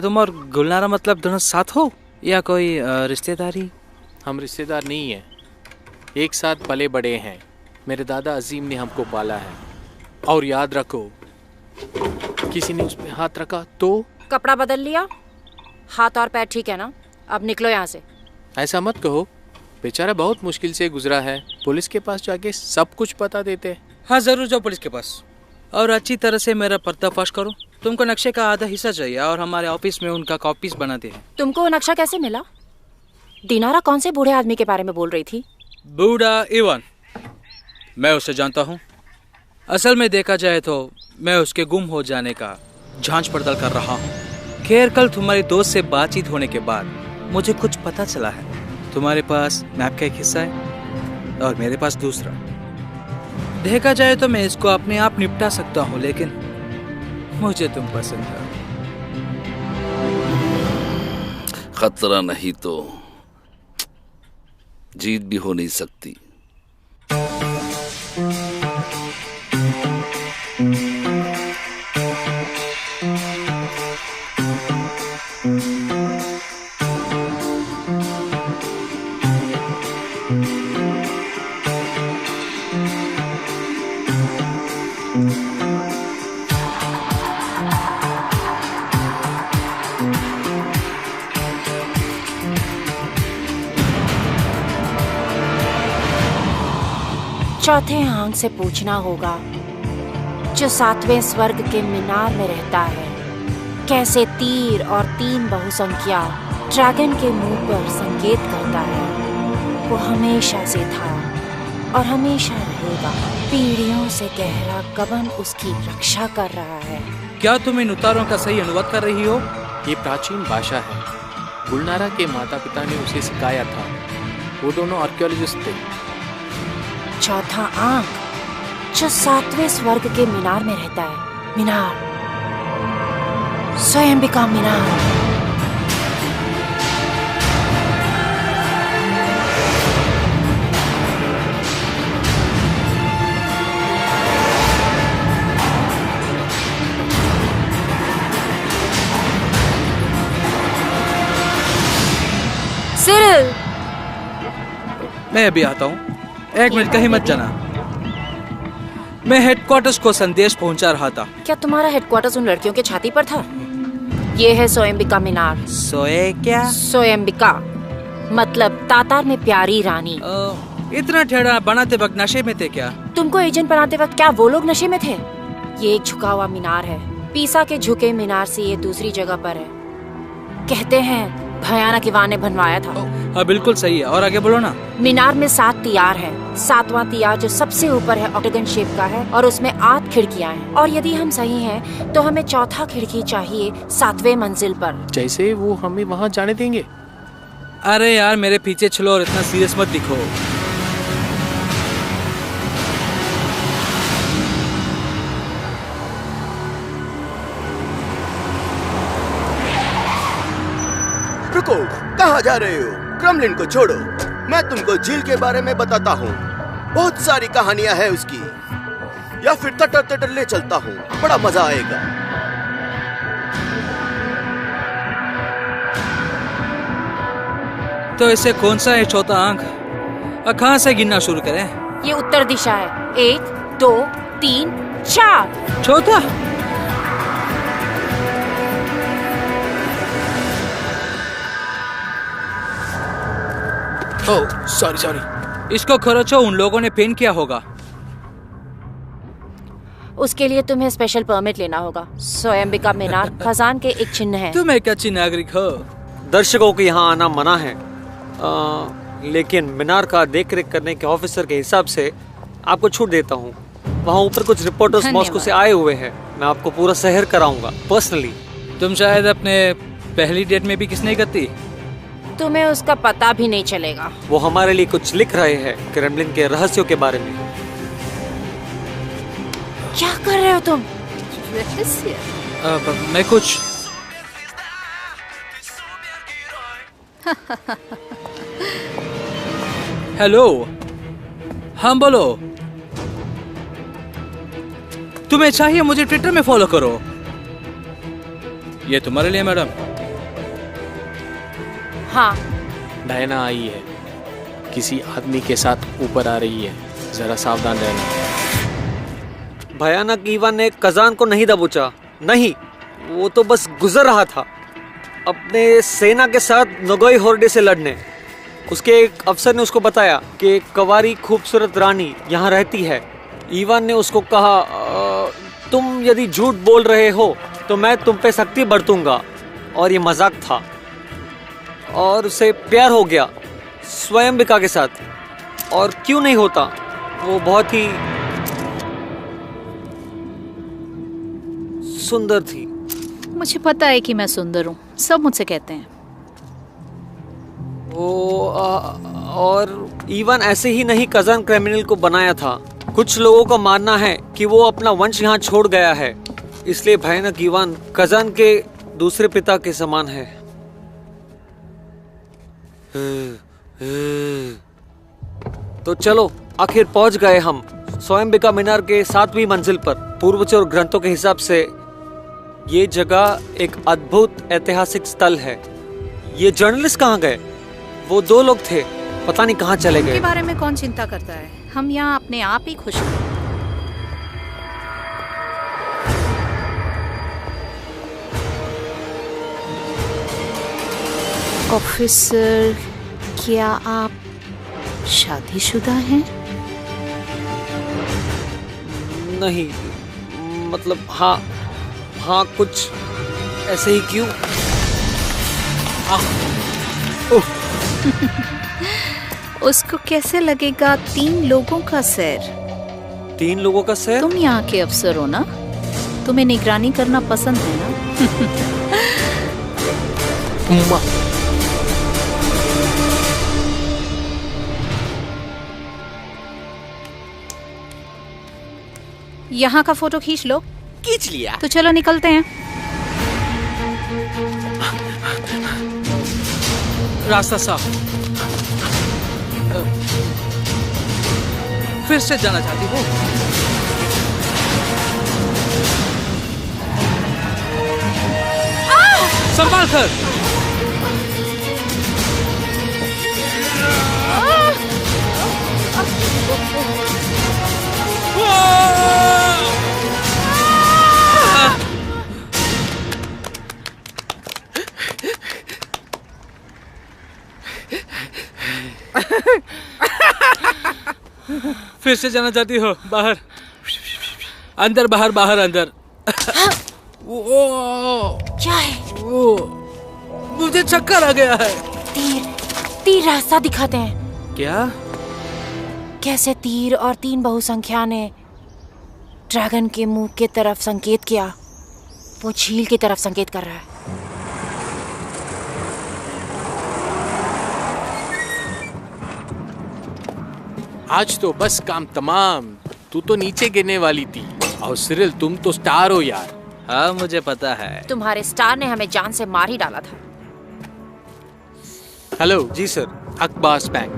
तुम और गुलनारा मतलब दोनों साथ हो या कोई रिश्तेदारी? हम रिश्तेदार नहीं हैं, एक साथ पले बड़े हैं। मेरे दादा अजीम ने हमको पाला है। और याद रखो, किसी ने उस पे हाथ रखा तो कपड़ा बदल लिया, हाथ और पैर ठीक है ना? अब निकलो यहाँ से। ऐसा मत कहो, बेचारा बहुत मुश्किल से गुजरा है। पुलिस के पास जाके सब कुछ बता देते। हाँ जरूर जाओ पुलिस के पास और अच्छी तरह से मेरा पर्दाफाश करो। तुमको नक्शे का आधा हिस्सा चाहिए और हमारे ऑफिस में उनका कॉपीज बनाते हैं। तुमको वो नक्शा कैसे मिला? दिनारा कौन से बूढ़े आदमी के बारे में बोल रही थी? बूढ़ा इवन, मैं उसे जानता हूँ। असल में देखा जाए तो मैं उसके गुम हो जाने का जांच पड़ताल कर रहा हूँ। खैर, कल तुम्हारी दोस्त से बातचीत होने के बाद मुझे कुछ पता चला है। तुम्हारे पास मैप का एक हिस्सा है और मेरे पास दूसरा। देखा जाए तो मैं इसको अपने आप निपटा सकता हूँ, लेकिन मुझे तुम पसंद है। खतरा नहीं तो जीत भी हो नहीं सकती। चौथे आंख से पूछना होगा, जो 7वें स्वर्ग के मीनार में रहता है, कैसे तीर और 3 बहुसंख्या ड्रैगन के मुंह पर संकेत करता है। वो हमेशा से था और हमेशा रहेगा। पीढ़ियों से गहरा कवन उसकी रक्षा कर रहा है। क्या तुम इन उतारों का सही अनुवाद कर रही हो? ये प्राचीन भाषा है। गुलनारा के माता पिता ने उसे सिखाया था। वो दोनों आर्कियोलॉजिस्ट थे। चौथा आंख जो 7वें स्वर्ग के मीनार में रहता है। मीनार, स्वयंबिका मीनार। सिरिल, मैं अभी आता हूँ, 1 मिनट कहीं मत जाना। मैं हेडक्वार्टर्स को संदेश पहुंचा रहा था। क्या तुम्हारा हेडक्वार्टर्स उन लड़कियों के छाती पर था? ये है स्वयंबिका मीनार। क्या? स्वयंबिका मतलब तातार में प्यारी रानी। इतना टेढ़ा बनाते वक्त नशे में थे क्या? तुमको एजेंट बनाते वक्त क्या वो लोग नशे में थे? ये एक झुका हुआ मीनार है। पीसा के झुके मीनार से ये दूसरी जगह पर है। कहते हैं भयानक इवान ने बनवाया था। हाँ बिल्कुल सही है, और आगे बोलो ना। मीनार में 7 तियार है। 7वां तियार जो सबसे ऊपर है ऑक्टागन शेप का है और उसमें 8 खिड़कियां हैं। और यदि हम सही हैं तो हमें चौथा खिड़की चाहिए 7वें मंजिल पर। जैसे वो हमें वहाँ जाने देंगे? अरे यार मेरे पीछे चलो और इतना सीरियस मत दिखो। रुको, कहाँ जा रहे हो? क्रमलिन को छोड़ो, मैं तुमको झील के बारे में बताता हूँ। बहुत सारी कहानियां हैं उसकी। या फिर तटर तटर ले चलता हूँ, बड़ा मजा आएगा। तो इसे कौन सा है चौथा अंक? कहाँ से गिनना शुरू करें? ये उत्तर दिशा है। 1 2 3 4। चौथा? Oh sorry. इसको खरोचो उन लोगों ने पेन किया होगा। उसके लिए तुम्हें स्पेशल परमिट लेना होगा। स्वयंबिका मीनार खजान के एक चिन्ह है। तुम एक अच्छी नागरिक हो। दर्शकों को यहाँ आना मना है, लेकिन मीनार का देख रेख करने के ऑफिसर के हिसाब से आपको छूट देता हूँ। वहाँ ऊपर कुछ रिपोर्टर्स मॉस्को से आए हुए हैं। मैं आपको पूरा शहर कराऊंगा पर्सनली। तुम शायद अपने पहली डेट में भी किस नहीं करती। तुम्हें उसका पता भी नहीं चलेगा। वो हमारे लिए कुछ लिख रहे हैं क्रेमलिन के रहस्यों के बारे में। क्या कर रहे हो तुम? मैं कुछ हेलो, हाँ बोलो। तुम्हें चाहिए मुझे ट्विटर में फॉलो करो। ये तुम्हारे लिए मैडम। हाँ। डायना आई है, किसी आदमी के साथ ऊपर आ रही है, जरा सावधान रहना। भयानक ईवान ने कजान को नहीं दबोचा। नहीं, वो तो बस गुजर रहा था अपने सेना के साथ नगोई होर्डे से लड़ने। उसके एक अफसर ने उसको बताया कि एक कवारी खूबसूरत रानी यहाँ रहती है। ईवान ने उसको कहा, तुम यदि झूठ बोल रहे हो तो मैं तुम पे सख्ती बरतूंगा। और ये मजाक था और उसे प्यार हो गया स्वयंबिका के साथ। और क्यों नहीं होता, वो बहुत ही सुंदर थी। मुझे पता है कि मैं सुंदर हूँ, सब मुझसे कहते हैं। और ईवान ऐसे ही नहीं कजान क्रिमिनल को बनाया था। कुछ लोगों का मानना है कि वो अपना वंश यहाँ छोड़ गया है, इसलिए भयानक ईवान कजान के दूसरे पिता के समान है। तो चलो, आखिर पहुंच गए हम स्वयंबिका मीनार के 7वीं मंजिल पर। पूर्वजों और ग्रंथों के हिसाब से ये जगह एक अद्भुत ऐतिहासिक स्थल है। ये जर्नलिस्ट कहाँ गए? वो 2 लोग थे, पता नहीं कहाँ चले गए। उनके बारे में कौन चिंता करता है, हम यहाँ अपने आप ही खुश हैं। ऑफिसर, क्या आप शादीशुदा हैं? नहीं, मतलब हाँ कुछ ऐसे ही। क्यों? उसको कैसे लगेगा 3 लोगों का सैर? 3 लोगों का सैर? तुम यहाँ के अफसर हो ना, तुम्हें निगरानी करना पसंद है ना? यहाँ का फोटो खींच लो। खींच लिया। तो चलो निकलते हैं। रास्ता साफ। फिर से जाना चाहती हो? संभाल कर। फिर से जाना चाहती हो? बाहर अंदर, बाहर बाहर अंदर। क्या है? मुझे चक्कर आ गया है। तीर रास्ता दिखाते हैं। क्या? कैसे तीर और 3 बहुसंख्या ने ड्रैगन के मुंह की तरफ संकेत किया। वो झील की तरफ संकेत कर रहा है। आज तो बस काम तमाम। तू तो नीचे गिरने वाली थी। और सिरिल, तुम तो स्टार हो यार। हाँ मुझे पता है। तुम्हारे स्टार ने हमें जान से मार ही डाला था। हेलो। जी सर। अकबास बैंक।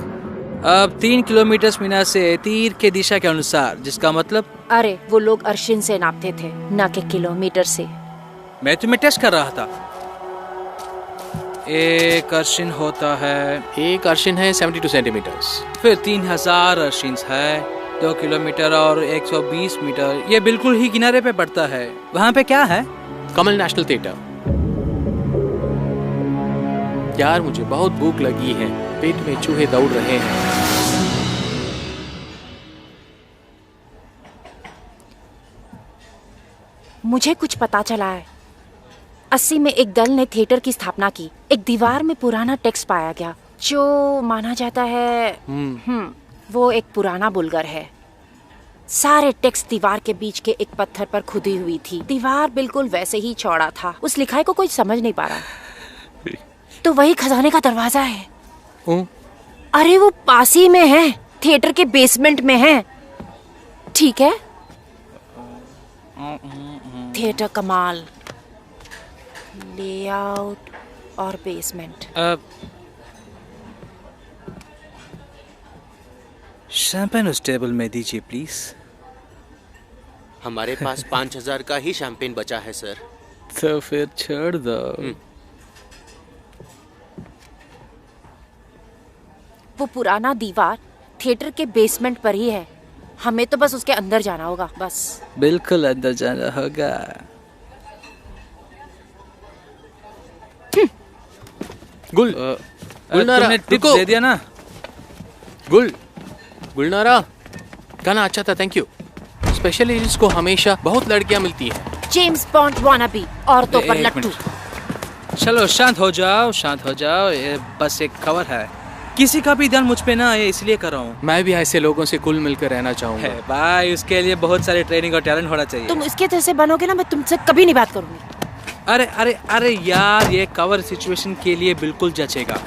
अब 3 किलोमीटर मीनार से तीर के दिशा के अनुसार, जिसका मतलब? अरे वो लोग अर्शिन से नापते थे, न कि किलोमीटर से। मैं तुम्हें टेस्ट कर रहा था। एक अर्शिन होता है, एक अर्शिन है 72 सेंटीमीटर्स। फिर 3000 अर्शिन है, 2 किलोमीटर और 120 मीटर। ये बिल्कुल ही किनारे पे पड़ता है। वहाँ पे क्या है? कमल नेशनल थिएटर। यार मुझे बहुत भूख लगी है, पेट में चूहे दौड़ रहे हैं। मुझे कुछ पता चला है। 80 में एक दल ने थिएटर की स्थापना की। एक दीवार में पुराना टेक्स्ट पाया गया जो माना जाता है वो एक पुराना बुलगर है। सारे टेक्स्ट दीवार के बीच के एक पत्थर पर खुदी हुई थी। दीवार बिल्कुल वैसे ही चौड़ा था। उस लिखाई को कोई समझ नहीं पा रहा। तो वही खजाने का दरवाजा है। अरे वो पास ही में है, थिएटर के बेसमेंट में है। ठीक है, थिएटर कमाल, लेआउट और बेसमेंट। शैंपेन उस टेबल में दीजिए प्लीज। हमारे पास 5000 का ही शैंपेन बचा है सर। तो फिर छोड़ दो। वो पुराना दीवार थिएटर के बेसमेंट पर ही है। हमें तो बस उसके अंदर जाना होगा, बस। बिल्कुल अंदर जाना होगा। गुलनारा, तुमने टिप्स दे दिया ना? गुलनारा, गाना अच्छा था, थैंक यू। स्पेशल एजेंट्स को हमेशा बहुत लड़कियां मिलती हैं। जेम्स बॉन्ड वानाबी, औरतों पर लट्टू। चलो शांत हो जाओ, शांत हो जाओ। ये बस एक खबर है, किसी का भी ध्यान मुझ पे ना आए इसलिए कर रहा हूँ। मैं भी ऐसे लोगों से कुल मिलकर रहना चाहूँगा। भाई उसके लिए बहुत सारी ट्रेनिंग और टैलेंट होना चाहिए। तुम इसके जैसे बनोगे ना, मैं तुमसे कभी नहीं बात करूंगी। अरे अरे अरे यार, ये कवर सिचुएशन के लिए बिल्कुल जचेगा।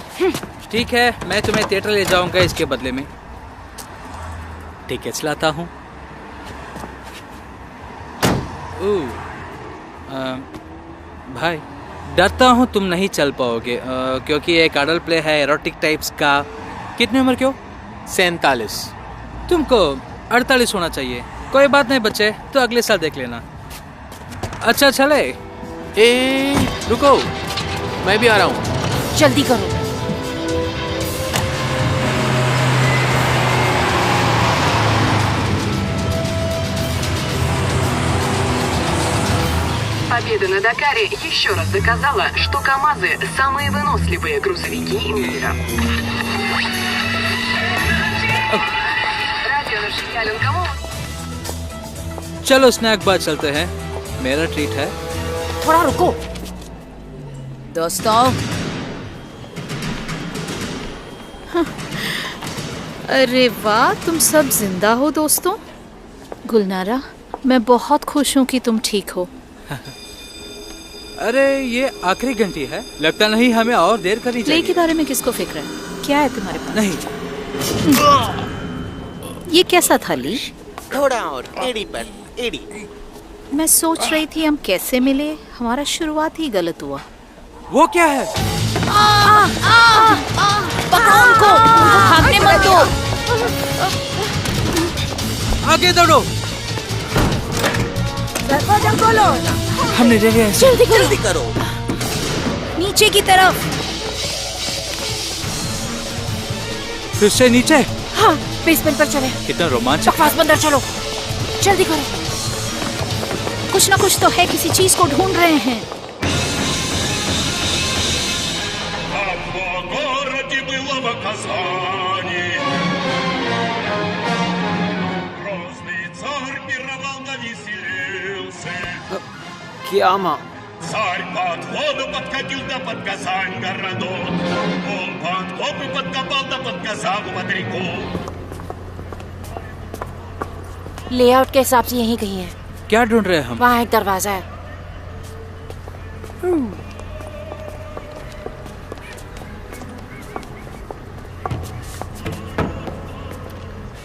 ठीक है, मैं तुम्हें थिएटर ले जाऊंगा इसके बदले में टिकट्स लाता हूँ। भाई डरता हूँ तुम नहीं चल पाओगे, क्योंकि एक अडल्ट प्ले है एरोटिक टाइप्स का। कितनी उम्र क्यों? 47। तुमको 48 होना चाहिए। कोई बात नहीं बच्चे, तो अगले साल देख लेना। अच्छा चले। रुको, मैं भी आ रहा हूँ। जल्दी करो। Победа на Дакаре еще раз доказала, что КамАЗы – самые выносливые грузовики мира. Радио Нашиялин, кому? चलो स्नैक बार चलते हैं, मेरा ट्रीट है। थोड़ा रुको दोस्तों। अरे वाह, तुम सब जिंदा हो दोस्तों। गुलनारा, मैं बहुत खुश हूँ कि तुम ठीक हो। अरे ये आखिरी घंटी है, लगता नहीं हमें और देर करनी चाहिए। प्ले के बारे में किसको फिक्र है? क्या है तुम्हारे पास? नहीं। ये कैसा था ली? थोड़ा और एड़ी पर एड़ी। मैं सोच रही थी हम कैसे मिले। हमारा शुरुआत ही गलत हुआ। वो क्या है? पकड़ो उनको, भागने मत दो। आगे दौड़ो। दरवाजा खोलो। हमने ले लिया। जल्दी करो। नीचे की तरफ। फिर से नीचे। हाँ, बेसमेंट पर चले। कितना रोमांचक। बकवास बंदर, चलो जल्दी करो। कुछ ना कुछ तो है, किसी चीज को ढूंढ रहे हैं। क्या माँ? Царь под воду подкатил да под Казань городок. Он подкопы подкопал да под Казаху под реку. लेआउट के हिसाब से यहीं कहीं है। क्या ढूंढ रहे हैं हम? वहाँ एक दरवाजा है।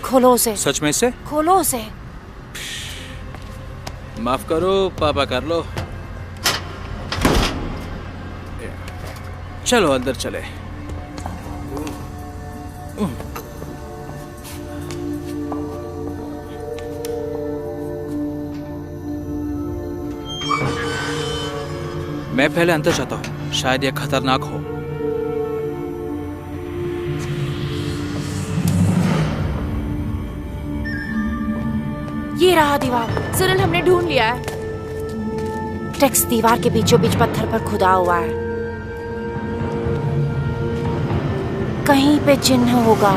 खोलो उसे। सच में से? खोलो उसे। माफ करो पापा, कर लो। चलो अंदर चले। मैं पहले अंदर जाता हूँ, शायद यह खतरनाक हो। रहा दीवार। सिरिल, हमने ढूंढ लिया है। टेक्स दीवार के बीचों बीच पत्थर पर खुदा हुआ है। कहीं पे चिन्ह होगा।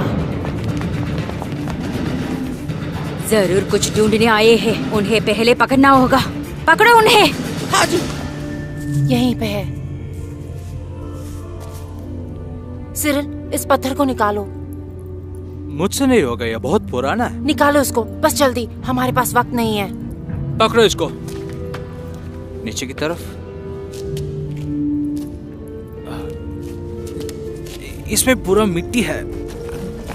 जरूर कुछ ढूंढने आए हैं, उन्हें पहले पकड़ना होगा। पकड़ो उन्हें। हाँ जी। यहीं पे है। सिरिल, इस पत्थर को निकालो। मुझसे नहीं होगा, यह बहुत पुराना है। निकालो इसको, बस जल्दी, हमारे पास वक्त नहीं है। पकड़ो इसको। नीचे की तरफ। इसमें पूरा मिट्टी है।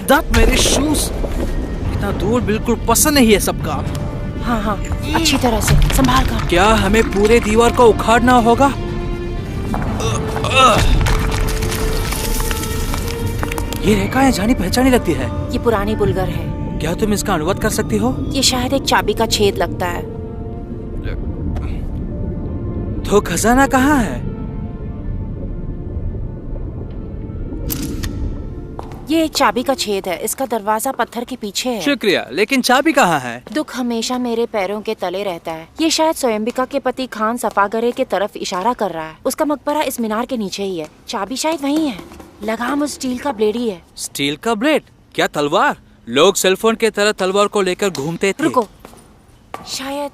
दैट मेरे शूज। इतना दूर बिल्कुल पसंद नहीं है सबका। हाँ हाँ, अच्छी तरह से संभाल कर। क्या हमें पूरे दीवार को उखाड़ना होगा? ये रेखाएं जानी पहचानी लगती है। ये पुरानी बुलगर है। क्या तुम इसका अनुवाद कर सकती हो? ये शायद एक चाबी का छेद लगता है। तो खजाना कहाँ है? ये एक चाबी का छेद है। इसका दरवाजा पत्थर के पीछे है। शुक्रिया, लेकिन चाबी कहाँ है? दुख हमेशा मेरे पैरों के तले रहता है। ये शायद स्वयंबिका के पति खान सफागरे के तरफ इशारा कर रहा है। उसका मकबरा इस मीनार के नीचे ही है। चाबी शायद वहीं है। लगाम उस स्टील का ब्लेड ही है। स्टील का ब्लेड? क्या तलवार? लोग सेलफोन के तरह तलवार को लेकर घूमते थे। रुको, शायद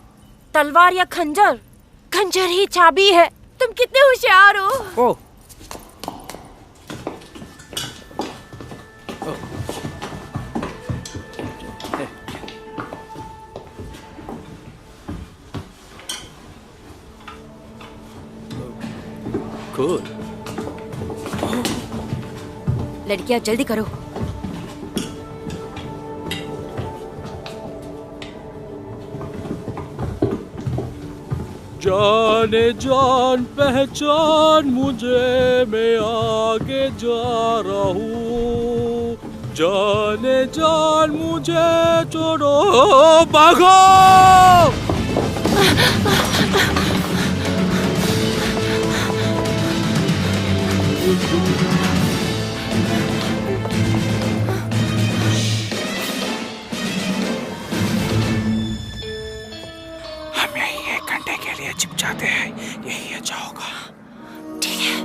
तलवार या खंजर। खंजर ही चाबी है। तुम कितने होशियार हो। ओह, cool. लड़कियां जल्दी करो। जाने जान पहचान मुझे, मैं आगे जा रहा हूँ। जाने जान मुझे छोड़ो, भागो। हम यही 1 घंटे के लिए छिप जाते हैं। यही अच्छा होगा। ठीक है।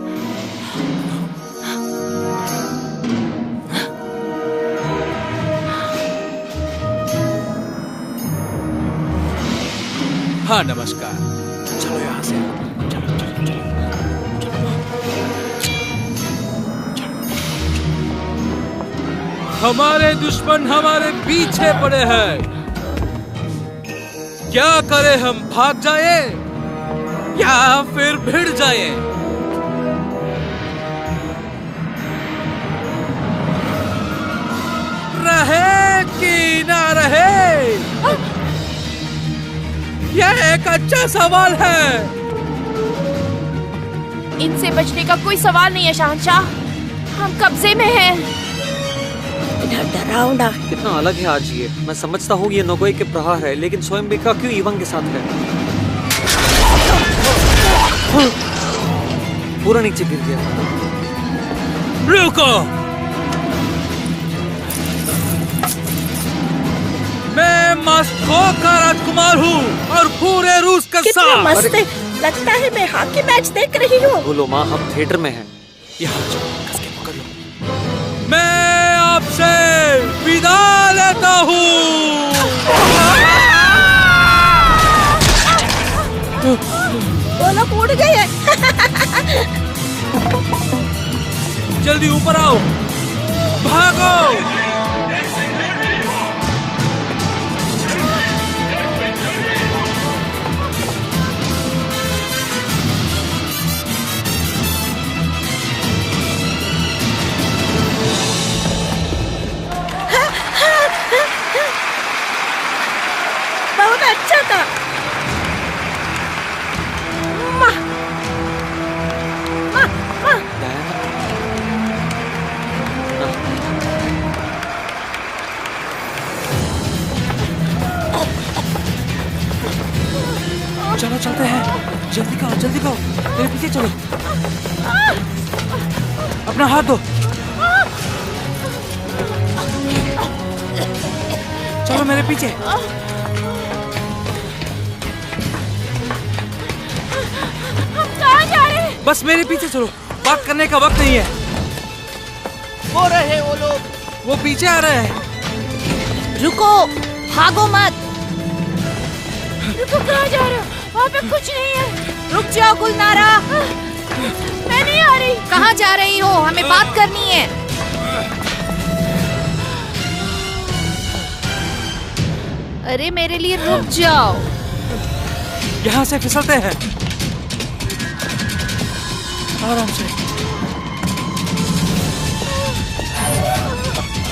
हाँ, नमस्कार। चलो यहाँ से। चलो चलो चलो। हमारे दुश्मन हमारे पीछे पड़े हैं। क्या करें हम? भाग जाए या फिर भिड़ जाए? रहे कि ना रहे, यह एक अच्छा सवाल है। इनसे बचने का कोई सवाल नहीं है शहंशाह। हम कब्जे में हैं। डरावना। कितना अलग है आज ये। मैं समझता हूँ ये नोगोई के प्रहार है, लेकिन स्वयंबिका क्यों इवंग के साथ है? पूरा नीचे गिर गया। रुको, मैं मॉस्को का राजकुमार हूँ और पूरे रूस का साथ। मस्त है। लगता है मैं हॉकी मैच देख रही हूँ। बोलो माँ, हम थिएटर में हैं। यहाँ कस के पकड़ लो। मैं आपसे विदा लेता हूँ। वो लोग उड़ गए। जल्दी ऊपर आओ, भागो। बहुत अच्छा था। चलो चलते हैं। जल्दी करो, जल्दी करो। मेरे पीछे चलो। अपना हाथ दो। चलो मेरे पीछे। बस मेरे पीछे चलो, बात करने का वक्त नहीं है। वो रहे वो लोग, वो पीछे आ रहे हैं। रुको, भागो मत। रुको, कहाँ जा रहे हो? वहाँ पे कुछ नहीं है। रुक जाओ गुलनारा। मैं नहीं आ रही। कहाँ जा रही हो? हमें बात करनी है। अरे मेरे लिए रुक जाओ। यहाँ से फिसलते हैं, आराम से।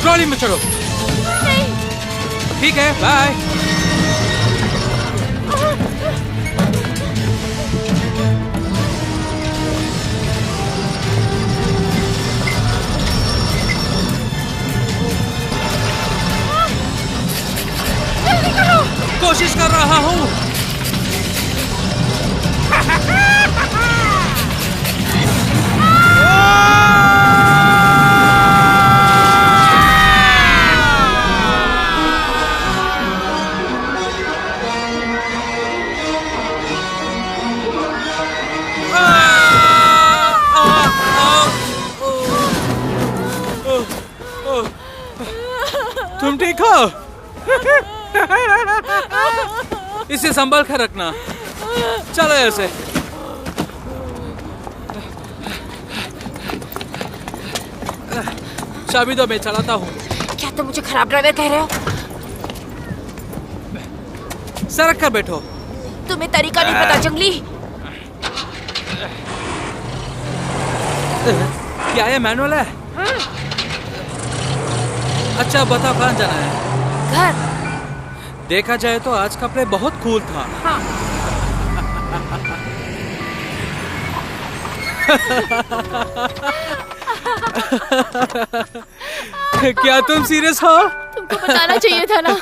ट्रॉली में चलो। नहीं। ठीक है, बाय। कोशिश कर रहा हूँ। तुम ठीक हो? इसे संभाल कर रखना। चलो ऐसे। चाबी दो, मैं चलाता हूँ। क्या तुम मुझे खराब ड्राइवर कह रहे हो? सरक कर बैठो। तुम्हें तरीका नहीं पता जंगली। क्या ये मैनुअल है? अच्छा बताओ, कहाँ जाना है? घर। देखा जाए तो आज का प्ले बहुत कूल था। हाँ। क्या तुम सीरियस हो? तुमको बताना चाहिए था ना।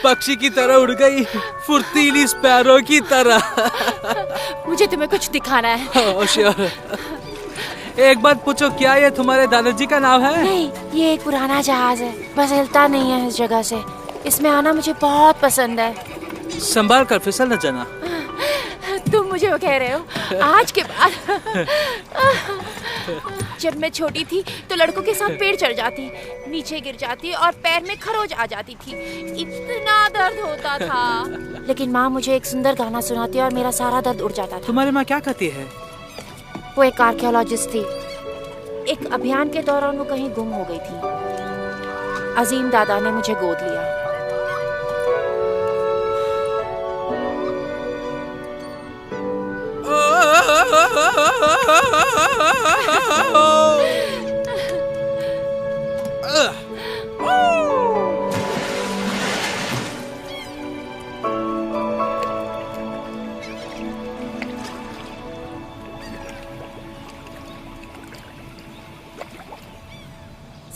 पक्षी की तरह उड़ गई, फुर्तीली स्पैरो की तरह। मुझे तुम्हें कुछ दिखाना है। श्योर। एक बात पूछो, क्या ये तुम्हारे दादाजी का नाम है? नहीं, ये एक पुराना जहाज है, बस हिलता नहीं है इस जगह से। इसमें आना मुझे बहुत पसंद है। संभाल कर फिसल न जाना। तुम मुझे वो कह रहे हो? आज के बाद। जब मैं छोटी थी तो लड़कों के साथ पेड़ चढ़ जाती, नीचे गिर जाती और पैर में खरोच आ जाती थी। इतना दर्द होता था। लेकिन माँ मुझे एक सुंदर गाना सुनाती और मेरा सारा दर्द उड़ जाता था। तुम्हारी माँ क्या कहती है? वो एक आर्कियोलॉजिस्ट थी। एक अभियान के दौरान वो कहीं गुम हो गई थी। अजीम दादा ने मुझे गोद लिया।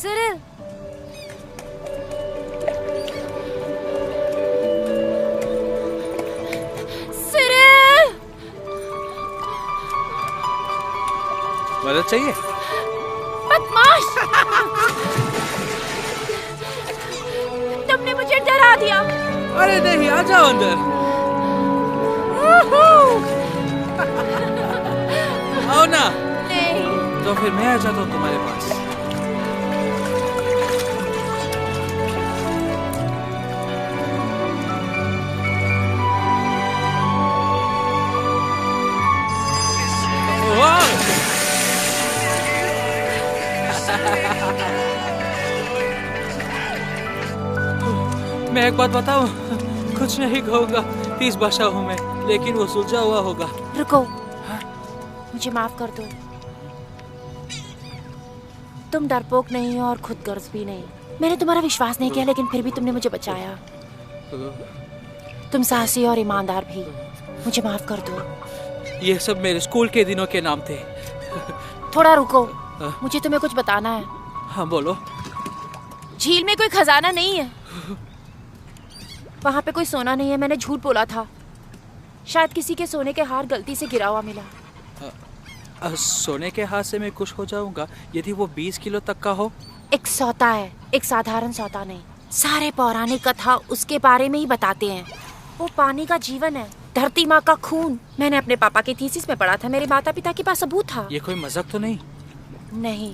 सिरिल, सिरिल, मदद चाहिए? बदमाश! तुमने मुझे डरा दिया। अरे नहीं, आ जाओ अंदर। आओ ना। नहीं। तो फिर मैं आ जाता हूँ तुम्हारे पास। मैं एक बात बताऊं, कुछ नहीं कहूँगा। 30 भाषा हूँ मैं, लेकिन वो सुलझा हुआ होगा। रुको, मुझे माफ कर दो। तुम डरपोक नहीं हो और खुदगर्ज भी नहीं। मैंने तुम्हारा विश्वास नहीं किया, लेकिन फिर भी तुमने मुझे बचाया। तुम साहसी और ईमानदार भी। मुझे माफ कर दो। ये सब मेरे स्कूल के दिनों के नाम थे। थोड़ा रुको, मुझे तुम्हें कुछ बताना है। हाँ बोलो। झील में कोई खजाना नहीं है। वहाँ पे कोई सोना नहीं है। मैंने झूठ बोला था। शायद किसी के सोने के हार गलती से गिरा हुआ मिला। सोने के हाथ से मैं खुश हो जाऊंगा यदि वो 20 किलो तक का हो। एक सौता है, एक साधारण सौता नहीं। सारे पौराणिक कथा उसके बारे में ही बताते हैं। वो पानी का जीवन है, धरती माँ का खून। मैंने अपने पापा की थीसिस में पढ़ा था, मेरे माता पिता के पास सबूत था। ये कोई मजाक तो नहीं? नहीं,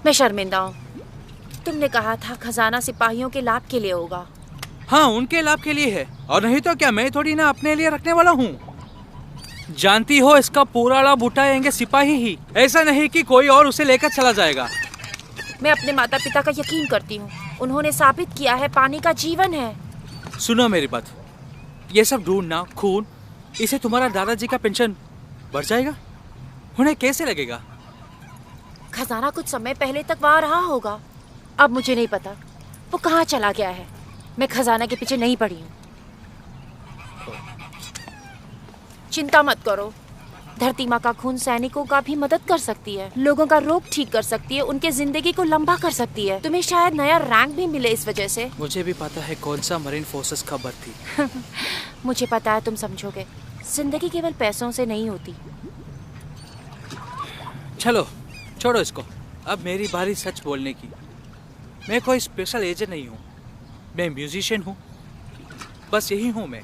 मैं शर्मिंदा हूँ। तुमने कहा था खजाना सिपाहियों के लाभ के लिए होगा। हाँ, उनके लाभ के लिए है, और नहीं तो क्या मैं थोड़ी ना अपने लिए रखने वाला हूँ। जानती हो, इसका पूरा लाभ उठाएंगे सिपाही ही, ऐसा नहीं कि कोई और उसे लेकर चला जाएगा। मैं अपने माता पिता का यकीन करती हूँ, उन्होंने साबित किया है पानी का जीवन है। सुनो मेरी बात, ये सब ढूंढना, खून, इसे तुम्हारा दादाजी का पेंशन बढ़ जाएगा? उन्हें कैसे लगेगा? खजाना कुछ समय पहले तक वहाँ रहा होगा, अब मुझे नहीं पता वो कहाँ चला गया है। मैं खजाना के पीछे नहीं पड़ी हूँ। चिंता मत करो, धरती माँ का खून सैनिकों का भी मदद कर सकती है, लोगों का रोग ठीक कर सकती है, उनके जिंदगी को लंबा कर सकती है। तुम्हें शायद नया रैंक भी मिले इस वजह से। मुझे भी पता है कौन सा मरीन फोर्सेस का भर्ती। मुझे पता है तुम समझोगे, जिंदगी केवल पैसों से नहीं होती। चलो छोड़ो इसको, अब मेरी बारी सच बोलने की। मैं कोई स्पेशल एजेंट नहीं हूँ, मैं म्यूजिशियन हूँ, बस यही हूँ मैं।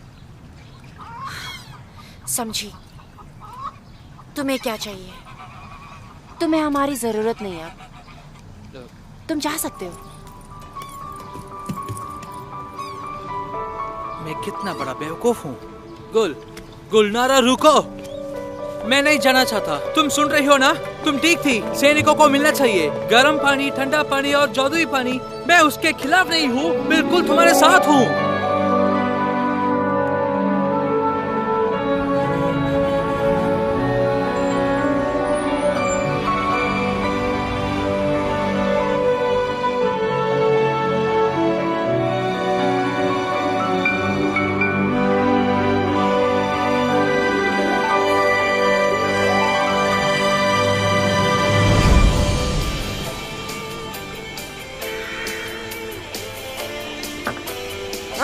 समझी, तुम्हें क्या चाहिए? तुम्हें हमारी जरूरत नहीं है, तुम जा सकते हो। मैं कितना बड़ा बेवकूफ हूँ। गुलनारा रुको, मैं नहीं जाना चाहता। तुम सुन रही हो ना, तुम ठीक थी। सैनिकों को मिलना चाहिए गर्म पानी, ठंडा पानी और जादुई पानी। मैं उसके खिलाफ नहीं हूँ, बिल्कुल तुम्हारे साथ हूँ।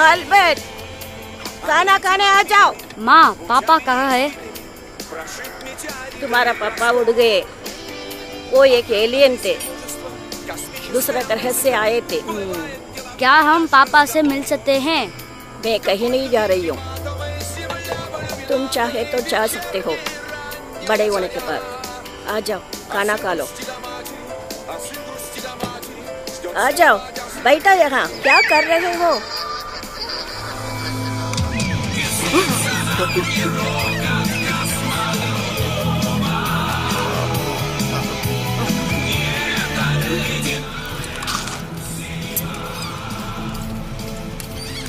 अल्बर्ट, खाना खाने आ जाओ। माँ, पापा कहाँ है? तुम्हारा पापा उड़ गए, वो एक एलियन थे, दूसरे ग्रह से आए थे। क्या हम पापा से मिल सकते हैं? मैं कहीं नहीं जा रही हूँ, तुम चाहे तो जा सकते हो, बड़े होने के बाद। आ जाओ, खाना खा लो। आ जाओ, बैठा यहाँ, क्या कर रहे हो?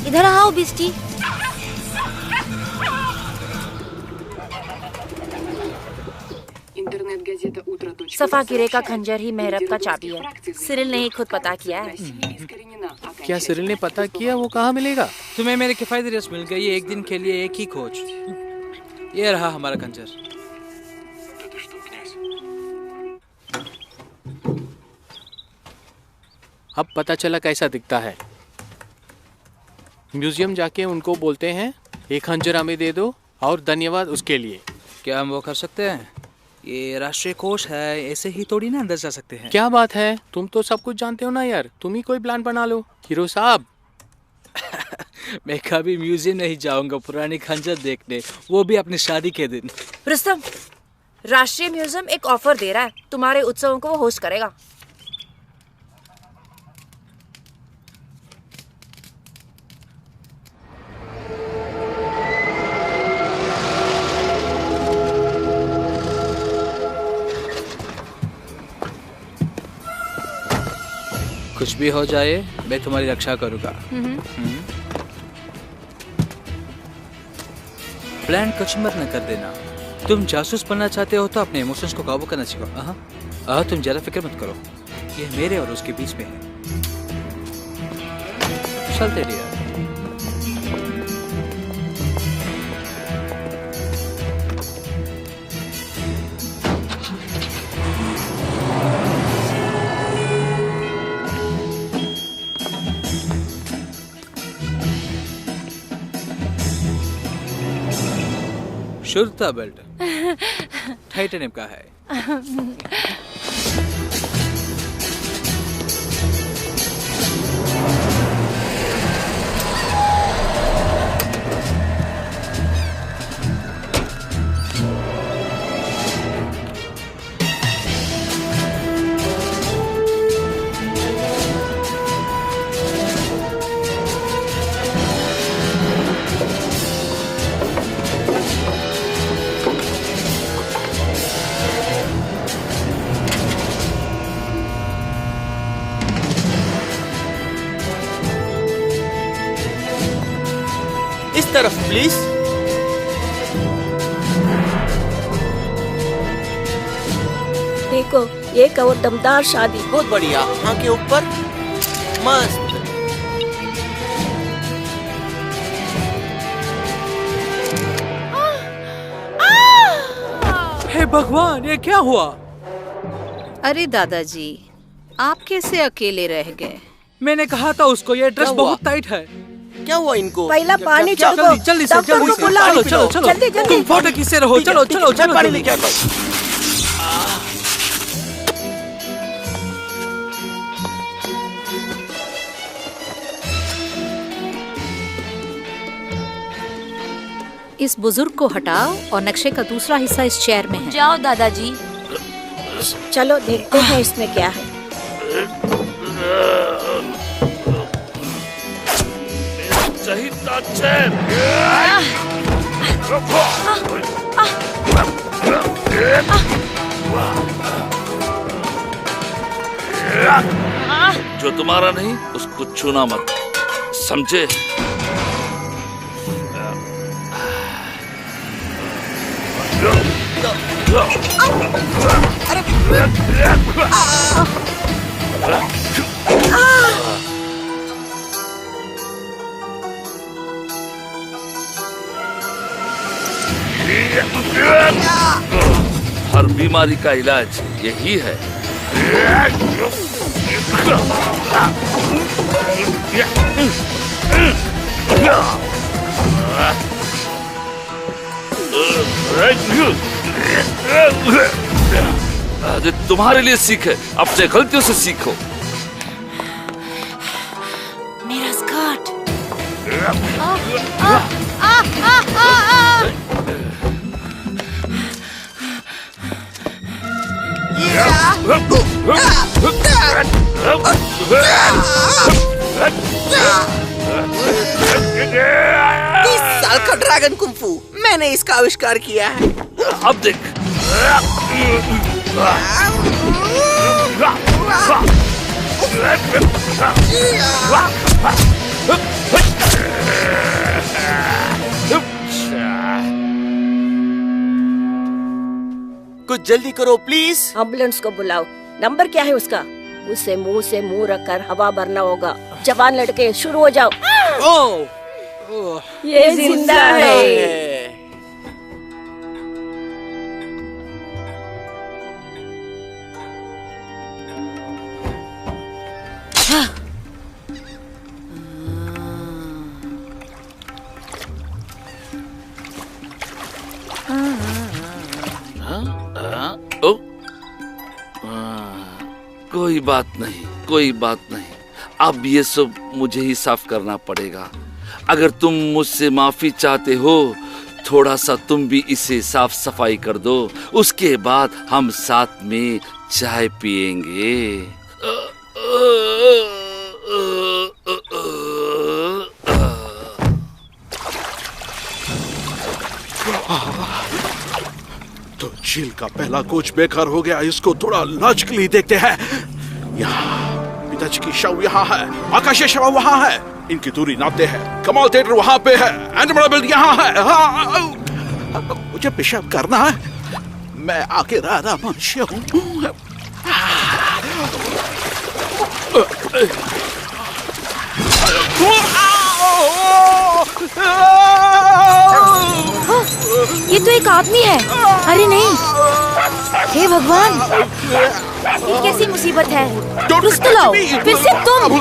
इधर आओ बिस्टी। सफा किरे का खंजर ही मेहरब का चाबी है। सिरिल ने ही खुद पता किया है। क्या सिरिल ने पता किया? वो कहाँ मिलेगा? तुम्हें मेरे किफायती रेस मिल गई, एक दिन के लिए एक ही खोज। ये रहा हमारा खंजर। अब पता चला कैसा दिखता है। म्यूजियम जाके उनको बोलते हैं एक खंजर हमें दे दो और धन्यवाद उसके लिए। क्या हम वो कर सकते हैं? ये राष्ट्रीय कोष है, ऐसे ही थोड़ी ना अंदर जा सकते हैं। क्या बात है, तुम तो सब कुछ जानते हो ना यार। तुम ही कोई प्लान बना लो हीरो साहब। मैं कभी म्यूजियम नहीं जाऊंगा पुरानी खंजर देखने, वो भी अपनी शादी के दिन। रुस्तम, राष्ट्रीय म्यूजियम एक ऑफर दे रहा है, तुम्हारे उत्सवों को वो होस्ट करेगा। कुछ भी हो जाए मैं तुम्हारी रक्षा करूंगा। प्लान कुछ मत न कर देना। तुम जासूस बनना चाहते हो तो अपने इमोशंस को काबू करना सीखो। तुम ज्यादा फिक्र मत करो, ये मेरे और उसके बीच में है। चलते डियर। शुरता बेल्ट टाइटेनियम का है। इस तरफ प्लीज। देखो, एक और दमदार शादी। बहुत बढ़िया, आंखें ऊपर, मस्त। हे भगवान, ये क्या हुआ? अरे दादाजी, आप कैसे अकेले रह गए? मैंने कहा था उसको ये ड्रेस बहुत टाइट है। क्या हुआ इनको? पहला पानी चढ़ो। जल्दी से डॉक्टर को बुलाओ। चलो चलो जल्दी जल्दी। तुम फोटो से रहो। चलो चलो चलो पानी लेके आता हूं। इस बुजुर्ग को हटाओ और नक्शे का दूसरा हिस्सा इस चेयर में है। जाओ दादाजी। चलो देखते हैं इसमें क्या है। जो तुम्हारा नहीं उसको छूना मत, समझे? हर बीमारी का इलाज यही है। तुम्हारे लिए सीख है, अपने गलतियों से सीखो। मेरा स्कर्ट। साल का ड्रैगन कुंफू, मैंने इसका आविष्कार किया है। अब देख। कुछ जल्दी करो प्लीज। एम्बुलेंस को बुलाओ। नंबर क्या है उसका? उसे मुंह से मुंह रखकर हवा भरना होगा। जवान लड़के शुरू हो जाओ। ये जिंदा है। कोई बात नहीं, कोई बात नहीं। अब ये सब मुझे ही साफ करना पड़ेगा। अगर तुम मुझसे माफी चाहते हो, थोड़ा सा तुम भी इसे साफ सफाई कर दो। उसके बाद हम साथ में चाय पिएंगे। तो झील का पहला कोच बेकार हो गया। इसको थोड़ा लॉजिकली देखते हैं। यहाँ पिताजी की शव यहाँ है, आकाशीय शव वहाँ है। इनकी दूरी नापते हैं। कमाल थिएटर वहाँ पे है, एनिमल बिल्ड यहाँ है। हाँ, मुझे पेशाब करना है। मैं आके राधा मनुष्य हूँ। ये तो एक आदमी है। अरे नहीं, हे भगवान, ये कैसी मुसीबत है? रुस्तु लाओ, फिर से तुम।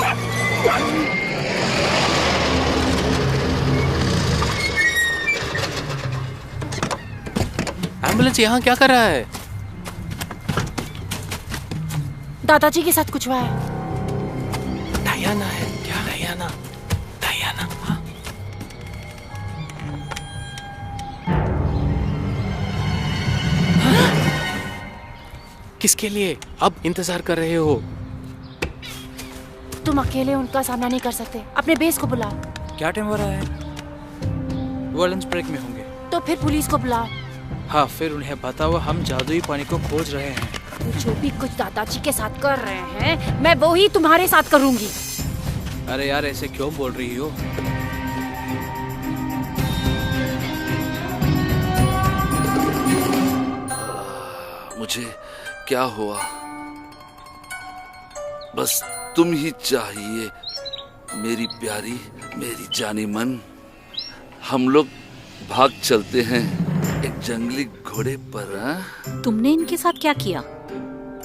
एम्बुलेंस यहाँ क्या कर रहा है? दादाजी के साथ कुछ हुआ है। डायना है क्या? Diana, Diana. हाँ। किसके लिए अब इंतजार कर रहे हो? तुम अकेले उनका सामना नहीं कर सकते। अपने बेस को बुलाओ। क्या टाइम हो रहा है? वो लंच ब्रेक में होंगे। तो फिर पुलिस को बुलाओ। हाँ, फिर उन्हें बताओ हम जादुई पानी को खोज रहे हैं। तो जो भी कुछ दादाजी के साथ कर रहे हैं, मैं वो ही तुम्हारे साथ करूंगी। अरे यार, ऐसे क्यों बोल रही हो? मुझे क्या हुआ। बस तुम ही चाहिए मेरी प्यारी, मेरी जानी मन। हम लोग भाग चलते हैं एक जंगली घोड़े पर। तुमने इनके साथ क्या किया?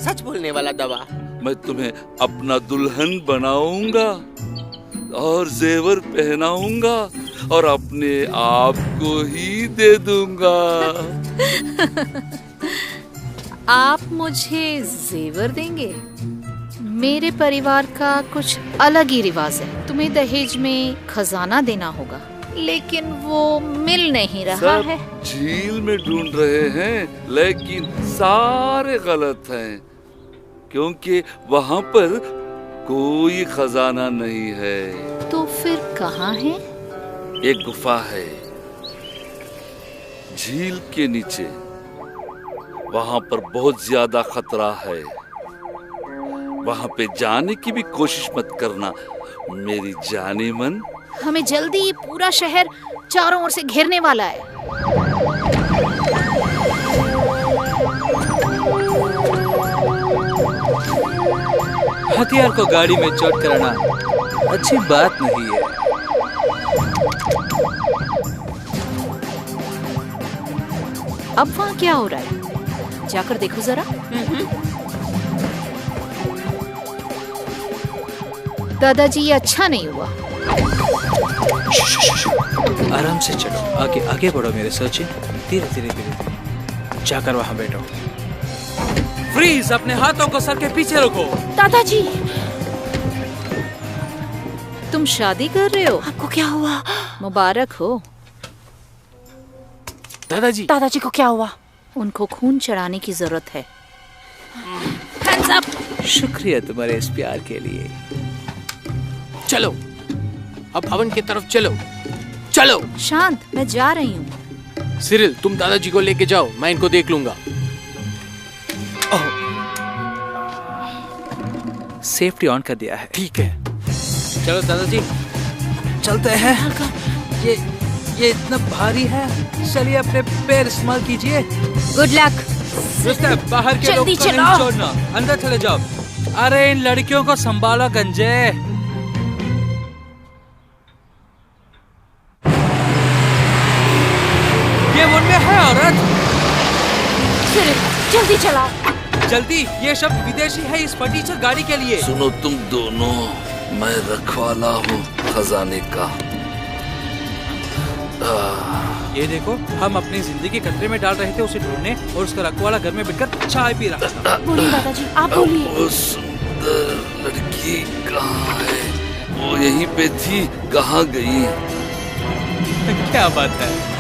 सच बोलने वाला दवा। मैं तुम्हें अपना दुल्हन बनाऊंगा और जेवर पहनाऊंगा और अपने आप को ही दे दूंगा। आप मुझे जेवर देंगे? मेरे परिवार का कुछ अलग ही रिवाज है। तुम्हें दहेज में खजाना देना होगा, लेकिन वो मिल नहीं रहा है। झील में ढूंढ रहे हैं, लेकिन सारे गलत हैं, क्योंकि वहाँ पर कोई खजाना नहीं है। तो फिर कहाँ है? एक गुफा है झील के नीचे। वहाँ पर बहुत ज्यादा खतरा है। वहाँ पे जाने की भी कोशिश मत करना मेरी जाने मन। हमें जल्दी ये पूरा शहर चारों ओर से घेरने वाला है। हथियार को गाड़ी में चोट कराना अच्छी बात नहीं है। अब वहाँ क्या हो रहा है? जाकर देखो जरा। दादाजी, ये अच्छा नहीं हुआ। आराम से चलो, आगे आगे बढ़ो मेरे सचिन। धीरे धीरे धीरे धीरे जाकर वहाँ बैठो। फ्रीज, अपने हाथों को सर के पीछे रखो। दादाजी, तुम शादी कर रहे हो? आपको क्या हुआ? मुबारक हो। दादाजी, दादाजी को क्या हुआ? उनको खून चढ़ाने की जरूरत है। Hands up! शुक्रिया तुम्हारे इस प्यार के लिए। चलो, अब भवन की तरफ चलो। चलो। शांत, मैं जा रही हूँ। सिरिल, तुम दादाजी को लेके जाओ, मैं इनको देख लूंगा। सेफ्टी ऑन कर दिया है। ठीक है, चलो दादाजी, चलते हैं। ये इतना भारी है। चलिए अपने पैर इस्तेमाल कीजिए। Good luck. बाहर के लोग को नहीं छोड़ना, अंदर चले जाओ। अरे इन लड़कियों को संभालो गंजे। ये उनमें है औरत। जल्दी चलाओ। जल्दी, ये शब्द विदेशी है इस फटीचर गाड़ी के लिए। सुनो तुम दोनों, मैं रखवाला हूँ खजाने का। ये देखो, हम अपनी जिंदगी खतरे में डाल रहे थे उसे ढूंढने, और उसका रखवाला घर में बैठकर चाय पी रहा था। बोलिए दादाजी, आप बोलिए। वो सुंदर लड़की कहाँ है? वो यहीं पे थी, कहाँ गई? क्या बात है?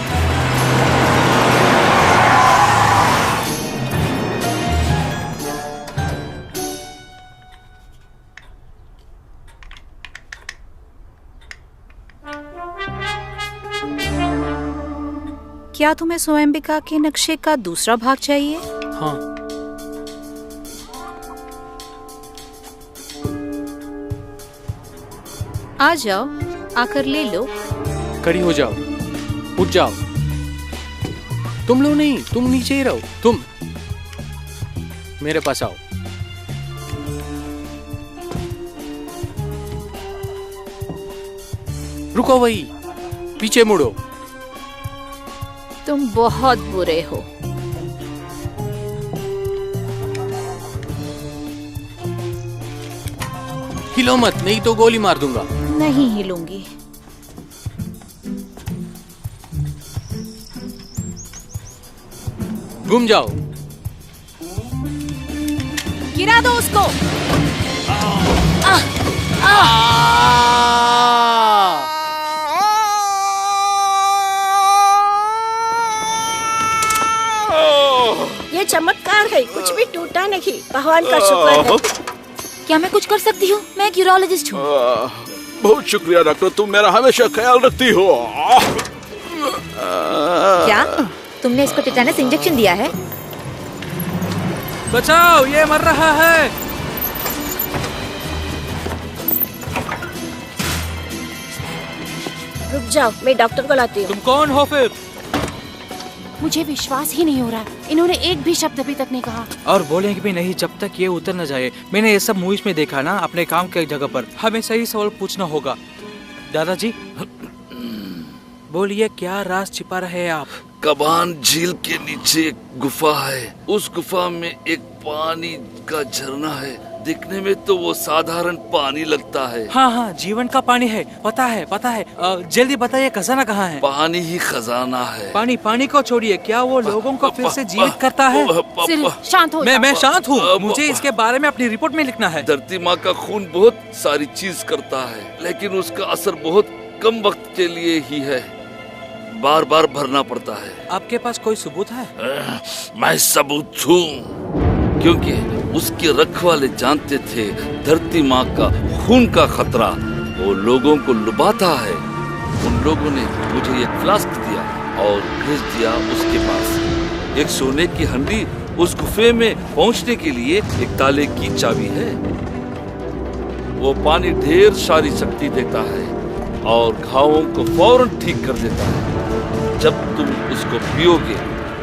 क्या तुम्हें स्वयंबिका के नक्शे का दूसरा भाग चाहिए? हाँ। आ जाओ, आकर ले लो। खड़ी हो जाओ, उठ जाओ। तुम लोग नहीं, तुम नीचे ही रहो। तुम मेरे पास आओ। रुको, वही पीछे मुड़ो। तुम बहुत बुरे हो। हिलो मत, नहीं तो गोली मार दूंगा। नहीं हिलूंगी। घूम जाओ। गिरा दो उसको। ये चमत्कार है, कुछ भी टूटा नहीं। भगवान का शुक्र है। क्या मैं कुछ कर सकती हूँ? मैं एक यूरोलॉजिस्ट हूँ। बहुत शुक्रिया डॉक्टर, तुम मेरा हमेशा ख्याल रखती हो। क्या तुमने इसको टेटानस इंजेक्शन दिया है? बचाओ, ये मर रहा है। रुक जाओ, मैं डॉक्टर को लाती हूँ। तुम कौन हो फिर? मुझे विश्वास ही नहीं हो रहा। इन्होंने एक भी शब्द अभी तक नहीं कहा। और बोलेंगे भी नहीं जब तक ये उतर न जाए। मैंने ये सब मूवीज में देखा ना, अपने काम के जगह पर हमें सही सवाल पूछना होगा। दादाजी बोलिए, क्या राज छिपा रहे हैं आप? कबान झील के नीचे एक गुफा है। उस गुफा में एक पानी का झरना है। दिखने में तो वो साधारण पानी लगता है। हाँ हाँ, जीवन का पानी है, पता है पता है। जल्दी बताइए, खजाना कहाँ है? पानी ही खजाना है। पानी को छोड़िए, क्या वो लोगों को फिर से जीवित करता है? शांत हो। मैं शांत हूँ, मुझे इसके बारे में अपनी रिपोर्ट में लिखना है। धरती माँ का खून बहुत सारी चीज करता है, लेकिन उसका असर बहुत कम वक्त के लिए ही है। बार बार भरना पड़ता है। आपके पास कोई सबूत है? मैं सबूत हूँ, क्योंकि उसके रखवाले जानते थे धरती माँ का खून का खतरा वो लोगों को लुभाता है। उन लोगों ने मुझे एक फ्लास्क दिया और भेज दिया उसके पास। एक सोने की हंडी उस गुफे में पहुंचने के लिए एक ताले की चाबी है। वो पानी ढेर सारी शक्ति देता है और घावों को फौरन ठीक कर देता है। जब तुम उसको पियोगे,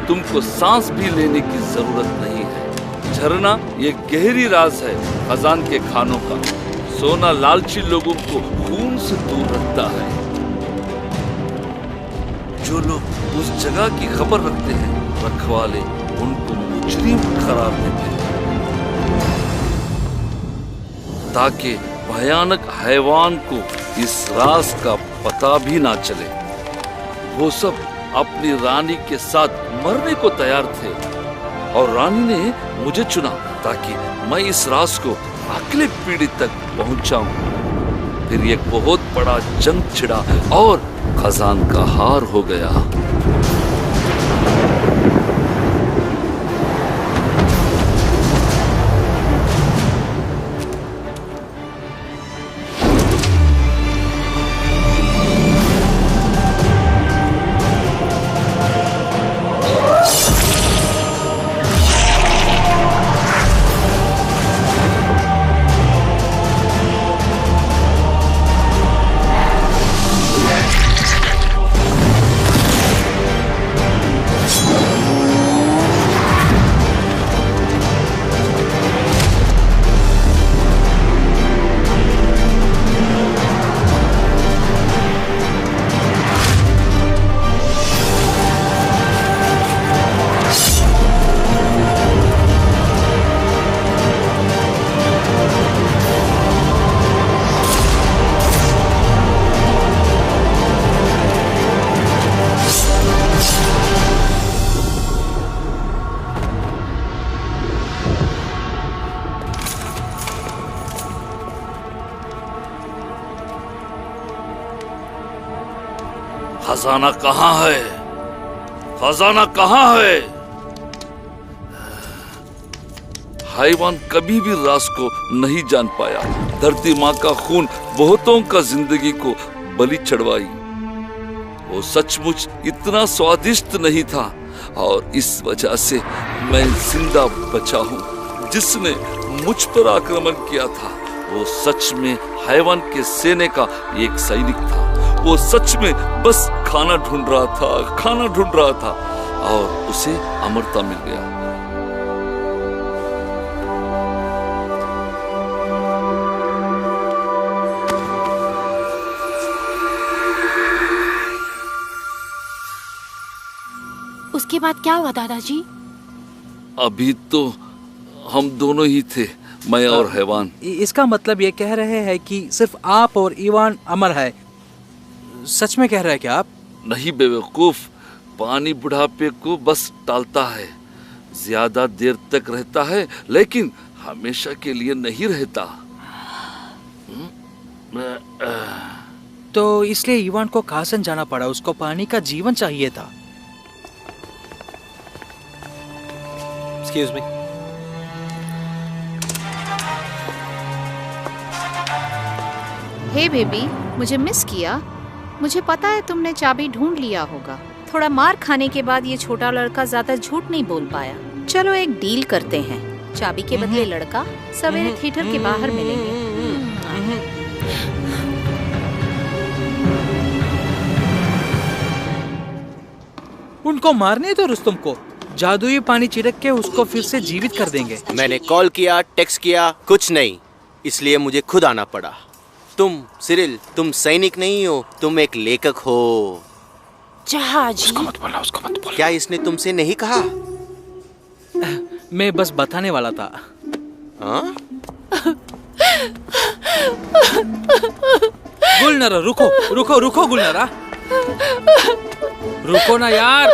तुमको सांस भी लेने की जरूरत नहीं है। झरना ये गहरी राज है खजान के खानों का। सोना लालची लोगों को खून से दूर रखता है। जो लोग उस जगह की खबर रखते हैं, रखवाले उनको मुजरिम करार देते हैं, ताकि भयानक हैवान को इस राज का पता भी ना चले। वो सब अपनी रानी के साथ मरने को तैयार थे और रानी ने मुझे चुना ताकि मैं इस राज को अगले पीढ़ी तक पहुंचाऊं। फिर एक बहुत बड़ा जंग छिड़ा और खजान का हार हो गया। खजाना कहाँ है? खजाना कहाँ है? हैवान कभी भी राज को नहीं जान पाया। धरती माँ का खून बहुतों का जिंदगी को बलि चढ़वाई। वो सचमुच इतना स्वादिष्ट नहीं था और इस वजह से मैं जिंदा बचा हूँ। जिसने मुझ पर आक्रमण किया था वो सच में हैवान के सेने का एक सैनिक था। वो सच में बस खाना ढूंढ रहा था और उसे अमरता मिल गया। उसके बाद क्या हुआ दादाजी? अभी तो हम दोनों ही थे, मैं और हैवान। इसका मतलब ये कह रहे हैं कि सिर्फ आप और इवान अमर है? सच में कह रहे हैं क्या आप? नहीं बेवकूफ, पानी बुढ़ापे को बस टालता है। ज्यादा देर तक रहता है लेकिन हमेशा के लिए नहीं रहता। तो इसलिए इवान को कासन जाना पड़ा, उसको पानी का जीवन चाहिए था। Excuse me. हे बेबी, मुझे मिस किया? मुझे पता है तुमने चाबी ढूंढ लिया होगा। थोड़ा मार खाने के बाद ये छोटा लड़का ज्यादा झूठ नहीं बोल पाया। चलो एक डील करते हैं, चाबी के बदले लड़का सवेरे थिएटर के बाहर मिलेंगे। उनको मारने दो रुस्तम को। जादुई पानी छिड़क के उसको फिर से जीवित कर देंगे। मैंने कॉल किया, टेक्स्ट किया, कुछ नहीं, इसलिए मुझे खुद आना पड़ा। तुम सिरिल, तुम सैनिक नहीं हो, तुम एक लेखक हो। जहाज। उसको मत बोला। क्या इसने तुमसे नहीं कहा? मैं बस बताने वाला था। हाँ? गुलनारा रुको गुलनारा, रुको ना यार।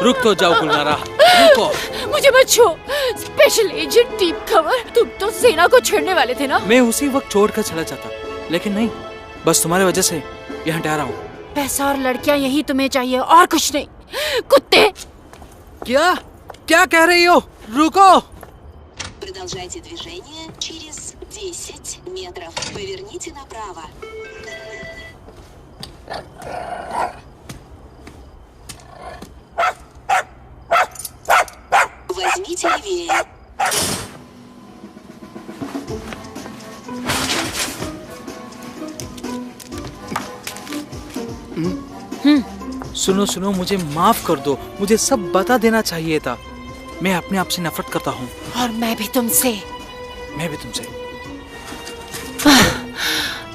रुक तो जाओ गुलनारा, रुको। मुझे मत छो। स्पेशल एजेंट टीम खबर, तुम तो सेना को छेड़ने वाले थे ना? मैं उसी वक्त छोड़कर चला जाता, लेकिन नहीं, बस तुम्हारे वजह से यहाँ ठहरा हूँ। पैसा और लड़कियाँ यही तुम्हें चाहिए और कुछ नहीं। कुत्ते। क्या कह रही हो? रुको। Продолжайте движение через 10 метров. Поверните направо. Возьмите левее. सुनो, मुझे माफ कर दो। मुझे सब बता देना चाहिए था। मैं अपने आप से नफरत करता हूँ। और मैं भी तुमसे।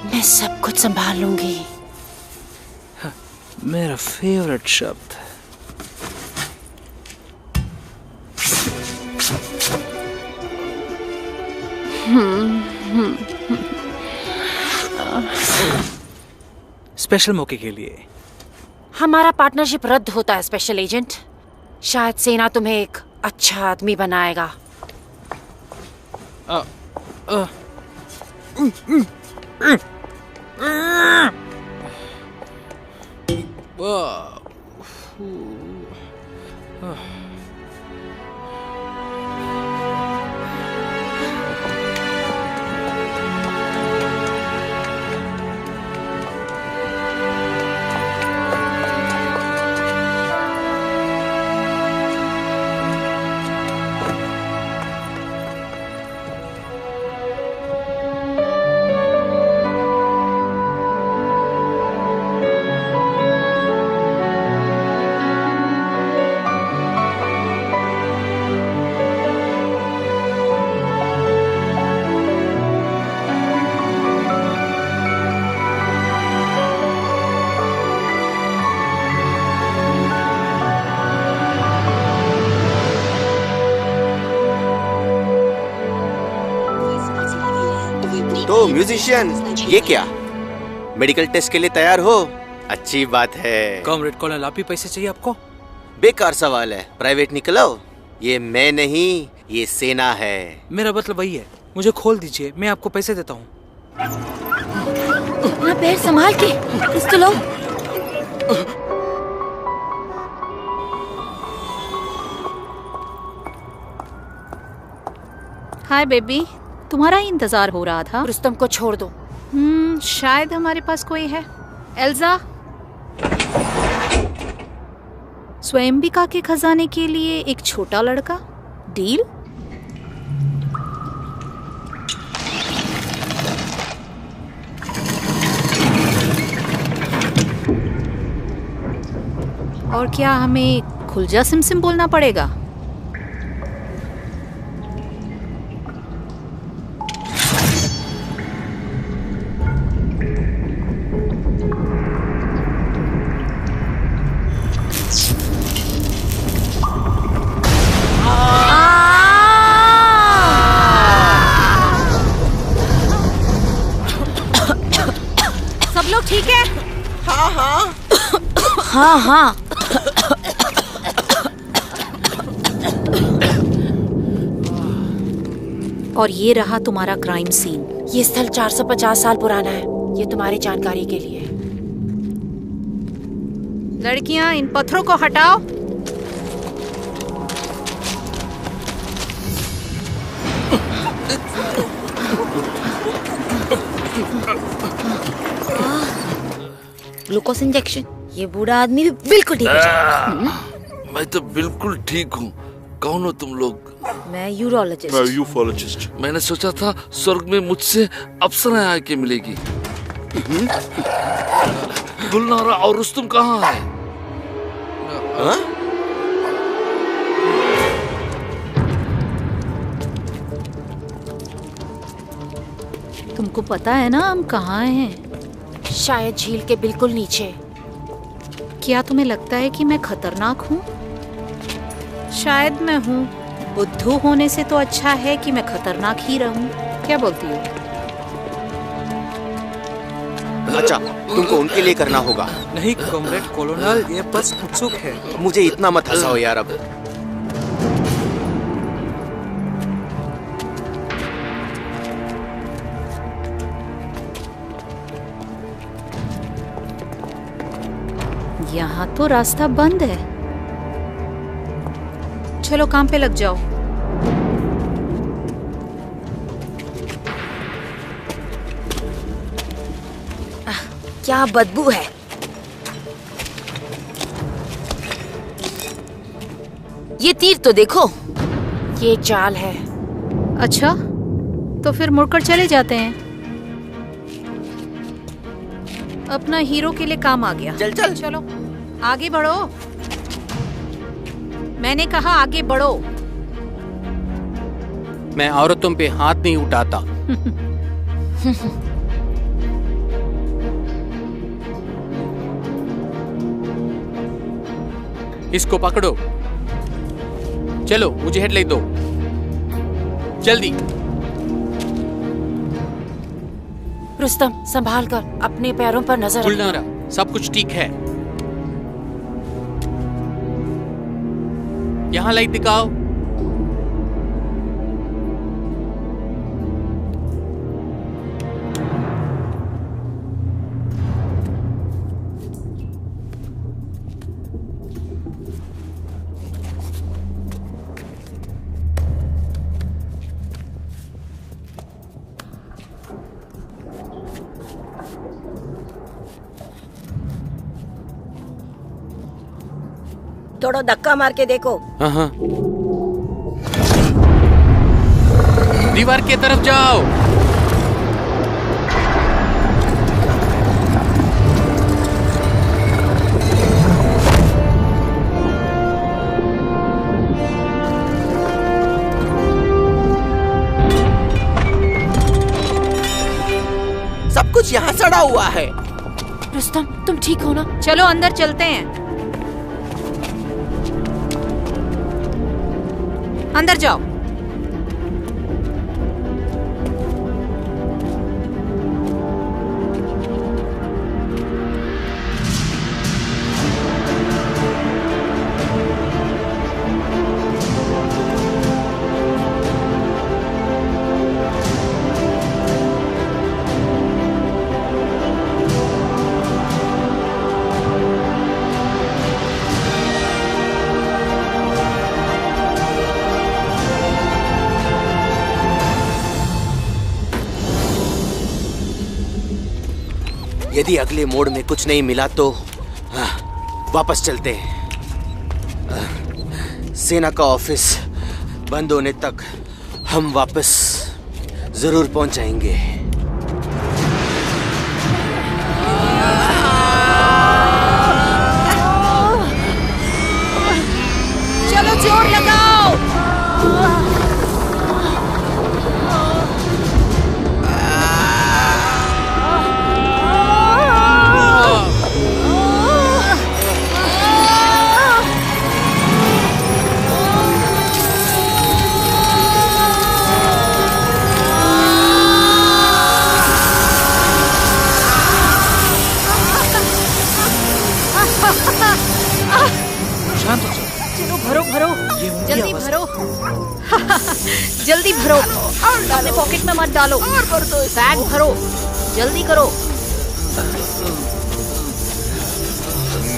मैं सब कुछ संभाल लूंगी। मेरा फेवरेट शब्द। स्पेशल मौके के लिए हमारा पार्टनरशिप रद्द होता है स्पेशल एजेंट। शायद सेना तुम्हें एक अच्छा आदमी बनाएगा। तो म्यूजिशियन, ये क्या? मेडिकल टेस्ट के लिए तैयार हो? अच्छी बात है। कॉमरेड कॉलर, आप ही पैसे चाहिए आपको? बेकार सवाल है, प्राइवेट निकलो। ये मैं नहीं, ये सेना है। मेरा मतलब वही है। मुझे खोल दीजिए, मैं आपको पैसे देता हूँ। अपना पैर संभाल के, कुछ तो लो। हाय बेबी, तुम्हारा ही इंतजार हो रहा था। रुस्तम को छोड़ दो। शायद हमारे पास कोई है। एल्जा, स्वयंबिका के खजाने के लिए एक छोटा लड़का, डील? और क्या हमें खुलजा सिमसिम बोलना पड़ेगा? सब लोग ठीक है? हाँ। और ये रहा तुम्हारा क्राइम सीन। ये स्थल 450 साल पुराना है, ये तुम्हारी जानकारी के लिए। लड़कियां, इन पत्थरों को हटाओ। Glucose injection. ये बूढ़ा आदमी भी बिल्कुल ठीक है। मैं तो बिल्कुल ठीक हूँ। कौन हो तुम लोग? मैं यूरोलॉजिस्ट। मैं यूफोलॉजिस्ट। मैंने सोचा था स्वर्ग में मुझसे अप्सराएं आके मिलेगी। गुलनारा और रुस्तम कहाँ है? हाँ? तुमको पता है ना हम कहाँ हैं? शायद झील के बिल्कुल नीचे। क्या तुम्हें लगता है कि मैं खतरनाक हूँ? शायद मैं हूँ। बुद्धू होने से तो अच्छा है कि मैं खतरनाक ही रहूँ। क्या बोलती हो? अच्छा, तुमको उनके लिए करना होगा। नहीं कॉमरेड कॉलोनल, ये बस उत्सुक है। मुझे इतना मत हंसाओ यार अब। यहाँ तो रास्ता बंद है। चलो काम पे लग जाओ। क्या बदबू है। ये तीर तो देखो। ये जाल है। अच्छा, तो फिर मुड़कर चले जाते हैं। अपना हीरो के लिए काम आ गया। चल चल चलो आगे बढ़ो। मैंने कहा आगे बढ़ो। मैं औरतों पे हाथ नहीं उठाता। इसको पकड़ो। चलो मुझे हेडलाइट दो जल्दी। रुस्तम संभाल कर, अपने पैरों पर नजर रख। गुलनारा, सब कुछ ठीक है। यहाँ लाइट दिखाओ। थोड़ा धक्का मार के देखो। हाँ। दीवार की तरफ जाओ। सब कुछ यहाँ सड़ा हुआ है। रुस्तम तुम ठीक हो ना? चलो अंदर चलते हैं। अंदर जाओ। यदि अगले मोड़ में कुछ नहीं मिला तो वापस चलते हैं। सेना का ऑफिस बंद होने तक हम वापस जरूर पहुंच जाएंगे। चलो जोर लगाओ। चलो भरो भरो, जल्दी भरो। जल्दी भरो, अपने पॉकेट में मत डालो। बैग भरो, जल्दी करो।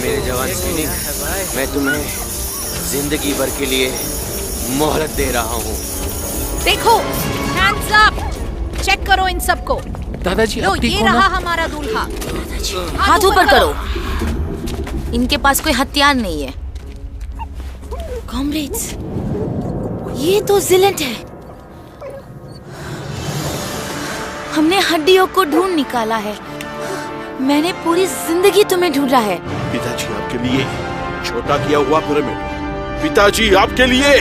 मेरे जवान सैनिक, मैं तुम्हें जिंदगी भर के लिए मोहलत दे रहा हूँ। देखो, हैंड्स अप। चेक करो इन सबको। दादाजी लो, ये रहा हमारा दूल्हा। हाथ ऊपर करो। इनके पास कोई हथियार नहीं है। कॉमरेड्स, ये तो जिलेंट है। हमने हड्डियों को ढूंढ निकाला है। मैंने पूरी जिंदगी तुम्हें ढूंढा है। पिताजी आपके लिए छोटा किया हुआ पिरामिड। पिताजी, आपके लिए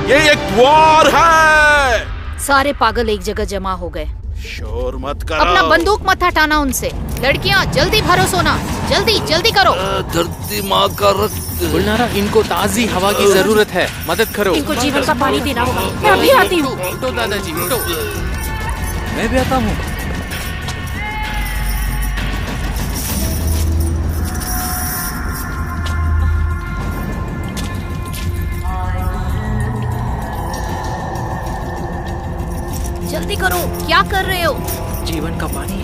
ये एक द्वार है। सारे पागल एक जगह जमा हो गए। शोर मत करो। अपना बंदूक मत हटाना उनसे। लड़कियां जल्दी भरो सोना, जल्दी जल्दी करो। धरती माँ का रक्त। गुलनारा, इनको ताजी हवा की जरूरत है, मदद करो। इनको जीवन का पानी देना होगा। मैं अभी आती हूँ। उठो दादाजी, उठो। मैं भी आता हूँ। जल्दी करो, क्या कर रहे हो? जीवन का पानी।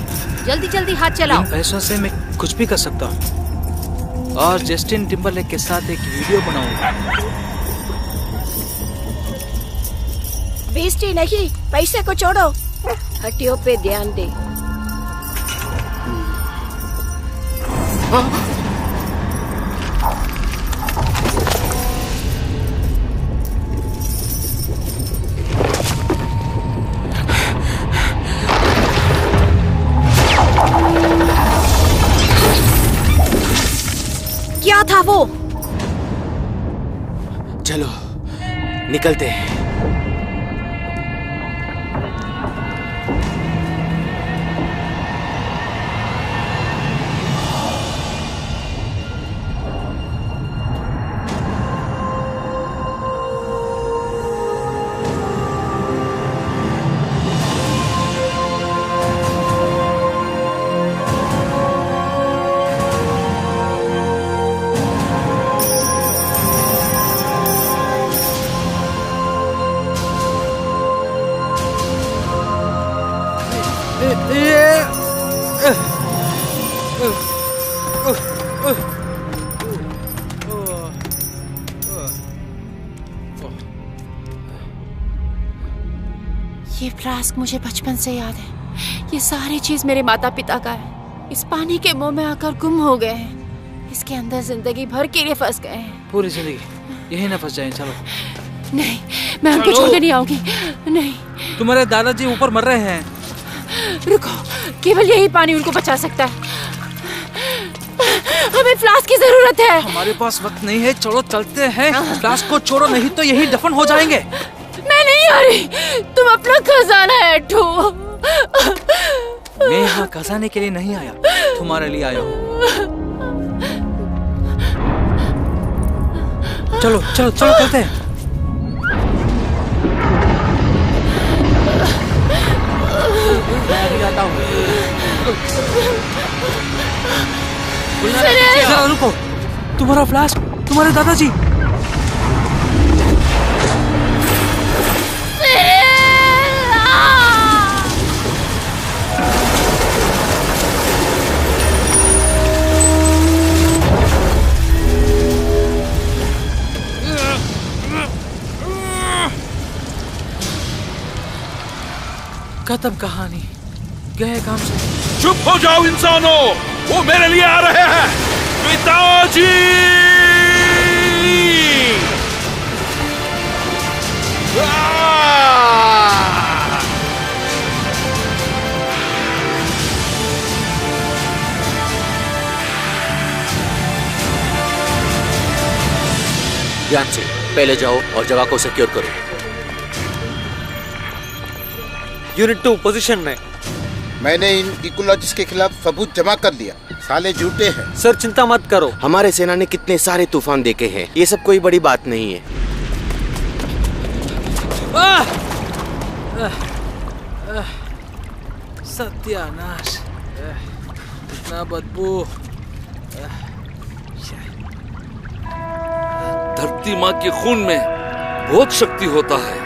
जल्दी जल्दी हाथ चलाओ। इन पैसों से मैं कुछ भी कर सकता हूँ और जस्टिन टिम्बरलेक के साथ एक वीडियो बनाऊंगा। बेइज्जती नहीं, पैसे को छोड़ो, हड्डियों पे ध्यान दे। क्या था वो? चलो निकलते हैं। ये फ्लास्क मुझे बचपन से याद है। ये सारी चीज मेरे माता पिता का है। इस पानी के मुंह में आकर गुम हो गए हैं। इसके अंदर जिंदगी भर के लिए फंस गए हैं। पूरी जिंदगी यही ना फंस जाए। चलो। नहीं, मैं उनको छोड़ने नहीं आऊंगी। नहीं। तुम्हारे दादाजी ऊपर मर रहे हैं। रुको, केवल यही पानी उनको बचा सकता है। हमें फ्लास्क की जरूरत है। हमारे पास वक्त नहीं है, चलो चलते हैं। फ्लास्क को छोड़ो, नहीं तो यही दफन हो जाएंगे। मैं नहीं आ रही, तुम अपना खजाना ऐठो। मैं यहाँ खजाने के लिए नहीं आया, तुम्हारे लिए आया हूँ। चलो चलो चलो चलते हैं। मैं अभी आता हूँ। जरा रुको, तुम्हारा फ्लास्क, तुम्हारे दादाजी। खत्म कहानी, गए काम से। चुप हो जाओ इंसानों, वो मेरे लिए आ रहे हैं। पिताजी! ध्यान से, पहले जाओ और जगह को सिक्योर करो। यूनिट 2 पोजीशन में। मैंने इन इकोलॉजिस्ट के खिलाफ सबूत जमा कर लिया। साले झूठे हैं। सर चिंता मत करो, हमारे सेना ने कितने सारे तूफान देखे हैं, ये सब कोई बड़ी बात नहीं है। सत्यानाश, इतना बदबू। धरती माँ के खून में बहुत शक्ति होता है।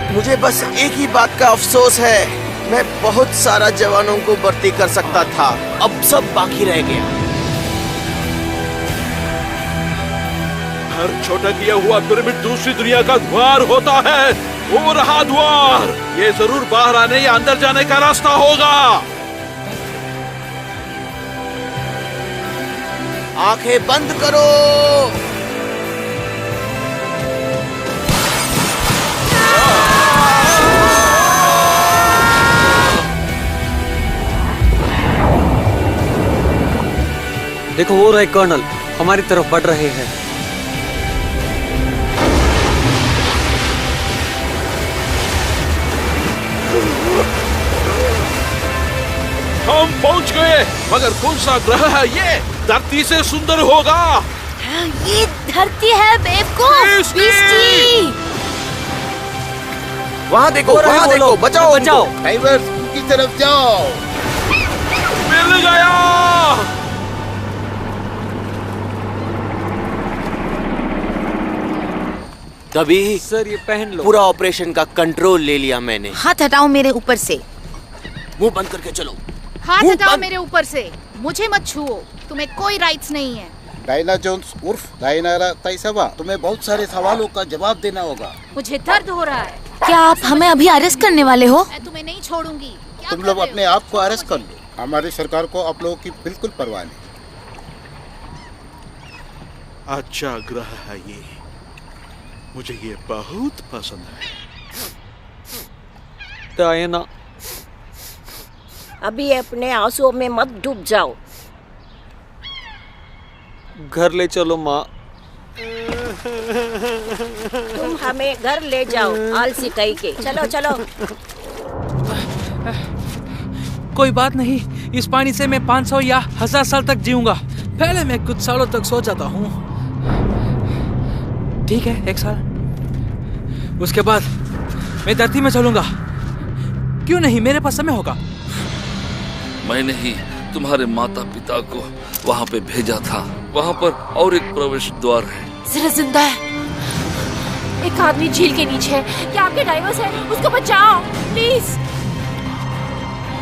मुझे बस एक ही बात का अफसोस है, मैं बहुत सारा जवानों को भर्ती कर सकता था, अब सब बाकी रह गया। हर छोटा किया हुआ पिरामिड दूसरी दुनिया का द्वार होता है। वो रहा द्वार, ये जरूर बाहर आने या अंदर जाने का रास्ता होगा। आंखें बंद करो। देखो वो रहे कर्नल, हमारी तरफ बढ़ रहे हैं। हम पहुंच गए, मगर कौन सा ग्रह है ये? धरती से सुंदर होगा। ये धरती है बेवकूफ। बीस्टी! वहाँ देखो, वहाँ देखो, बचाओ, बचाओ। ड्राइवर्स उनकी तरफ जाओ। मिल गया। तभी सर ये पहन लो। पूरा ऑपरेशन का कंट्रोल ले लिया मैंने। हाथ हटाओ मेरे ऊपर से। मुंह बंद करके चलो। हाथ हटाओ मेरे ऊपर से। मुझे मत छुओ, तुम्हें कोई राइट्स नहीं है। डायना जोन्स उर्फ डायनारा ताइसवा, तुम्हें बहुत सारे सवालों का जवाब देना होगा। मुझे दर्द हो रहा है। क्या आप हमें अभी अरेस्ट करने वाले हो? मैं तुम्हें नहीं छोड़ूंगी। तुम लोग अपने आप को अरेस्ट कर लो, हमारी सरकार को आप लोगों की बिल्कुल परवाह नहीं। अच्छा ग्रह है ये, मुझे ये बहुत पसंद है। डायना, अभी अपने आंसुओं में मत डूब जाओ। घर ले चलो माँ। तुम हमें घर ले जाओ, आलसी कहीं के। चलो चलो। कोई बात नहीं, इस पानी से मैं 500 या 1000 साल तक जीऊंगा। पहले मैं कुछ सालों तक सो जाता हूँ। ठीक है, 1 साल। उसके बाद मैं धरती में चलूंगा। क्यों नहीं, मेरे पास समय होगा। मैंने ही तुम्हारे माता पिता को वहाँ पे भेजा था। वहाँ पर और एक प्रवेश द्वार है। सिर्फ जिंदा है। एक आदमी झील के नीचे है। क्या आपके ड्राइवर्स हैं? उसको बचाओ प्लीज।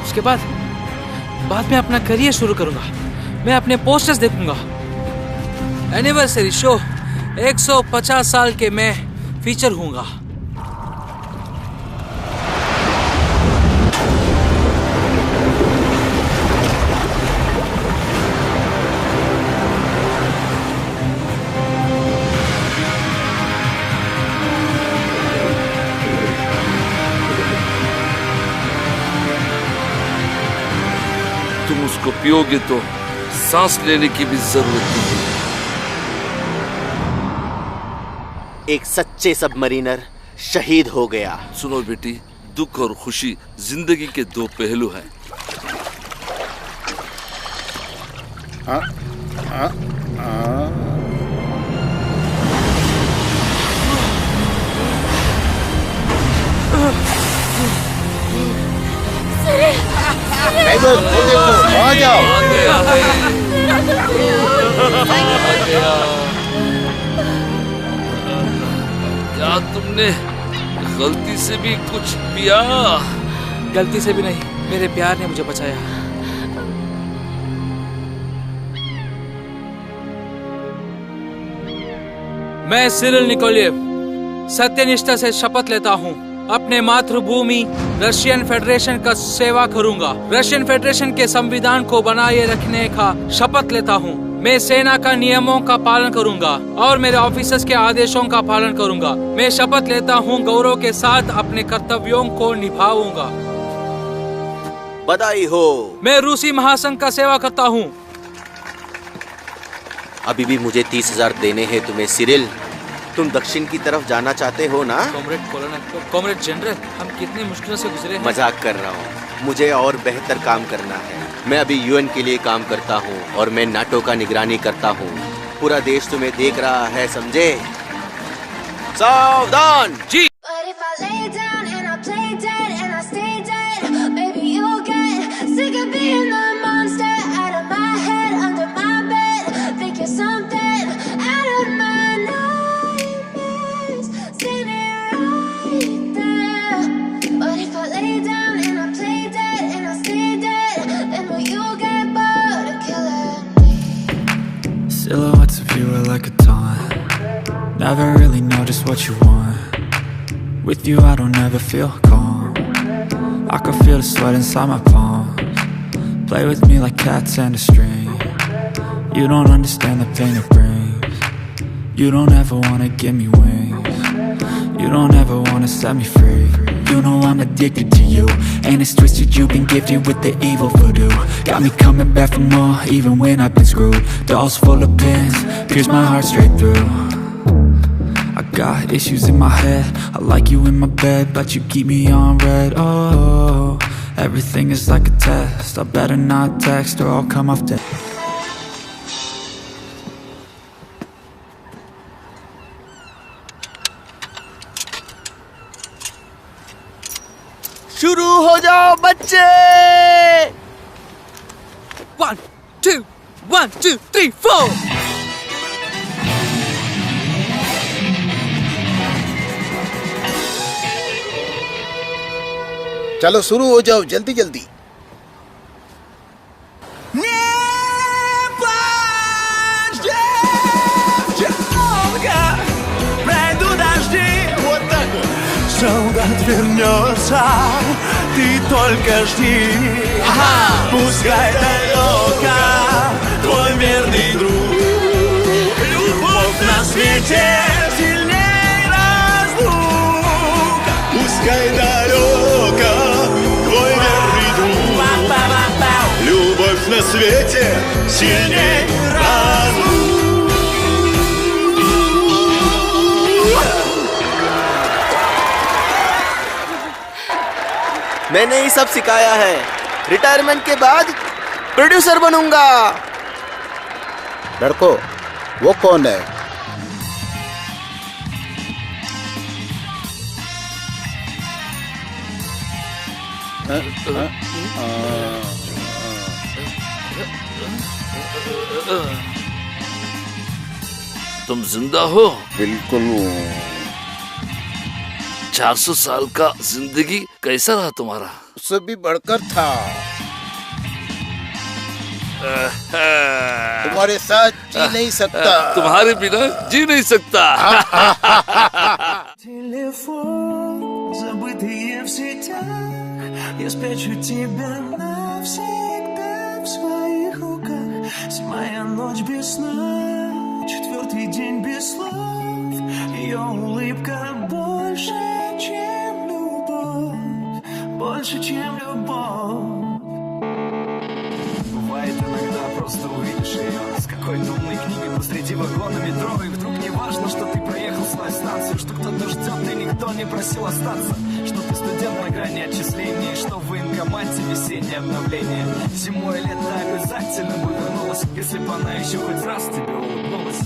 उसके बाद में अपना करियर शुरू करूंगा। मैं अपने पोस्टर्स देखूंगा। एनिवर्सरी शो 150 साल के मैं फीचर हूँगा। तुम उसको पियोगे तो सांस लेने की भी जरूरत नहीं। एक सच्चे सबमरीनर शहीद हो गया। सुनो बेटी, दुख और खुशी जिंदगी के 2 पहलू हैं। ड्राइवर, वो देखो, वहाँ जाओ। क्या तुमने गलती से भी कुछ पिया? गलती से भी नहीं, मेरे प्यार ने मुझे बचाया। मैं सिरिल निकोलिएव सत्यनिष्ठा से शपथ लेता हूँ, अपने मातृभूमि रशियन फेडरेशन का सेवा करूंगा। रशियन फेडरेशन के संविधान को बनाए रखने का शपथ लेता हूँ। मैं सेना का नियमों का पालन करूंगा और मेरे ऑफिसर्स के आदेशों का पालन करूंगा। मैं शपथ लेता हूँ गौरव के साथ अपने कर्तव्यों को निभाऊंगा। बधाई हो। मैं रूसी महासंघ का सेवा करता हूँ। अभी भी मुझे 30,000 देने हैं तुम्हें सिरिल। तुम दक्षिण की तरफ जाना चाहते हो ना? कॉमरेड जनरल, हम कितनी मुश्किलों से गुजरे हैं। मजाक कर रहा हूँ, मुझे और बेहतर काम करना है। मैं अभी यूएन के लिए काम करता हूँ और मैं नाटो का निगरानी करता हूँ। पूरा देश तुम्हें देख रहा है, समझे? सावधान जी। Silhouettes of you are like a taunt. never really know just what you want. With you I don't ever feel calm. I can feel the sweat inside my palms. Play with me like cats and a string. You don't understand the pain it brings. You don't ever wanna give me wings. You don't ever wanna set me free. You know I'm addicted to you, and it's twisted, you've been gifted with the evil voodoo. Got me coming back for more, even when I've been screwed. Dolls full of pins, pierce my heart straight through. I got issues in my head, I like you in my bed, but you keep me on red. Oh, everything is like a test, I better not text or I'll come off dead. शुरू हो जाओ बच्चे। 1 2 1 2 3 4। चलो शुरू हो जाओ जल्दी जल्दी। Солдат вернется, ты только жди. Пускай далеко твой верный друг. Любовь на свете сильней разлук. Пускай далеко твой верный друг. Любовь на свете сильней разлук. मैंने ये सब सिखाया है, रिटायरमेंट के बाद प्रोड्यूसर बनूंगा। लड़को, वो कौन है? तुम जिंदा हो? बिल्कुल। 400 साल का जिंदगी कैसा रहा तुम्हारा? उससे भी बढ़कर था। तुम्हारे साथ जी नहीं सकता। तुम्हारे बिना जी नहीं सकता। Телефон, забытые в сетях, я спрячу тебя навсегда в своих руках. 7-я ночь без сна, 4-й день без слов, ее улыбка больше, чем любовь, больше, чем любовь. Бывает иногда просто увидишь ее с какой-то умной книгой посреди вагона метро, и вдруг не важно, что ты проехал свою станцию, что кто-то ждет и никто не просил остаться, что ты студент на грани отчислений, что в военкомате весеннее обновление. Зимой лето обязательно бы вернулась, если бы она еще хоть раз тебе улыбнулась.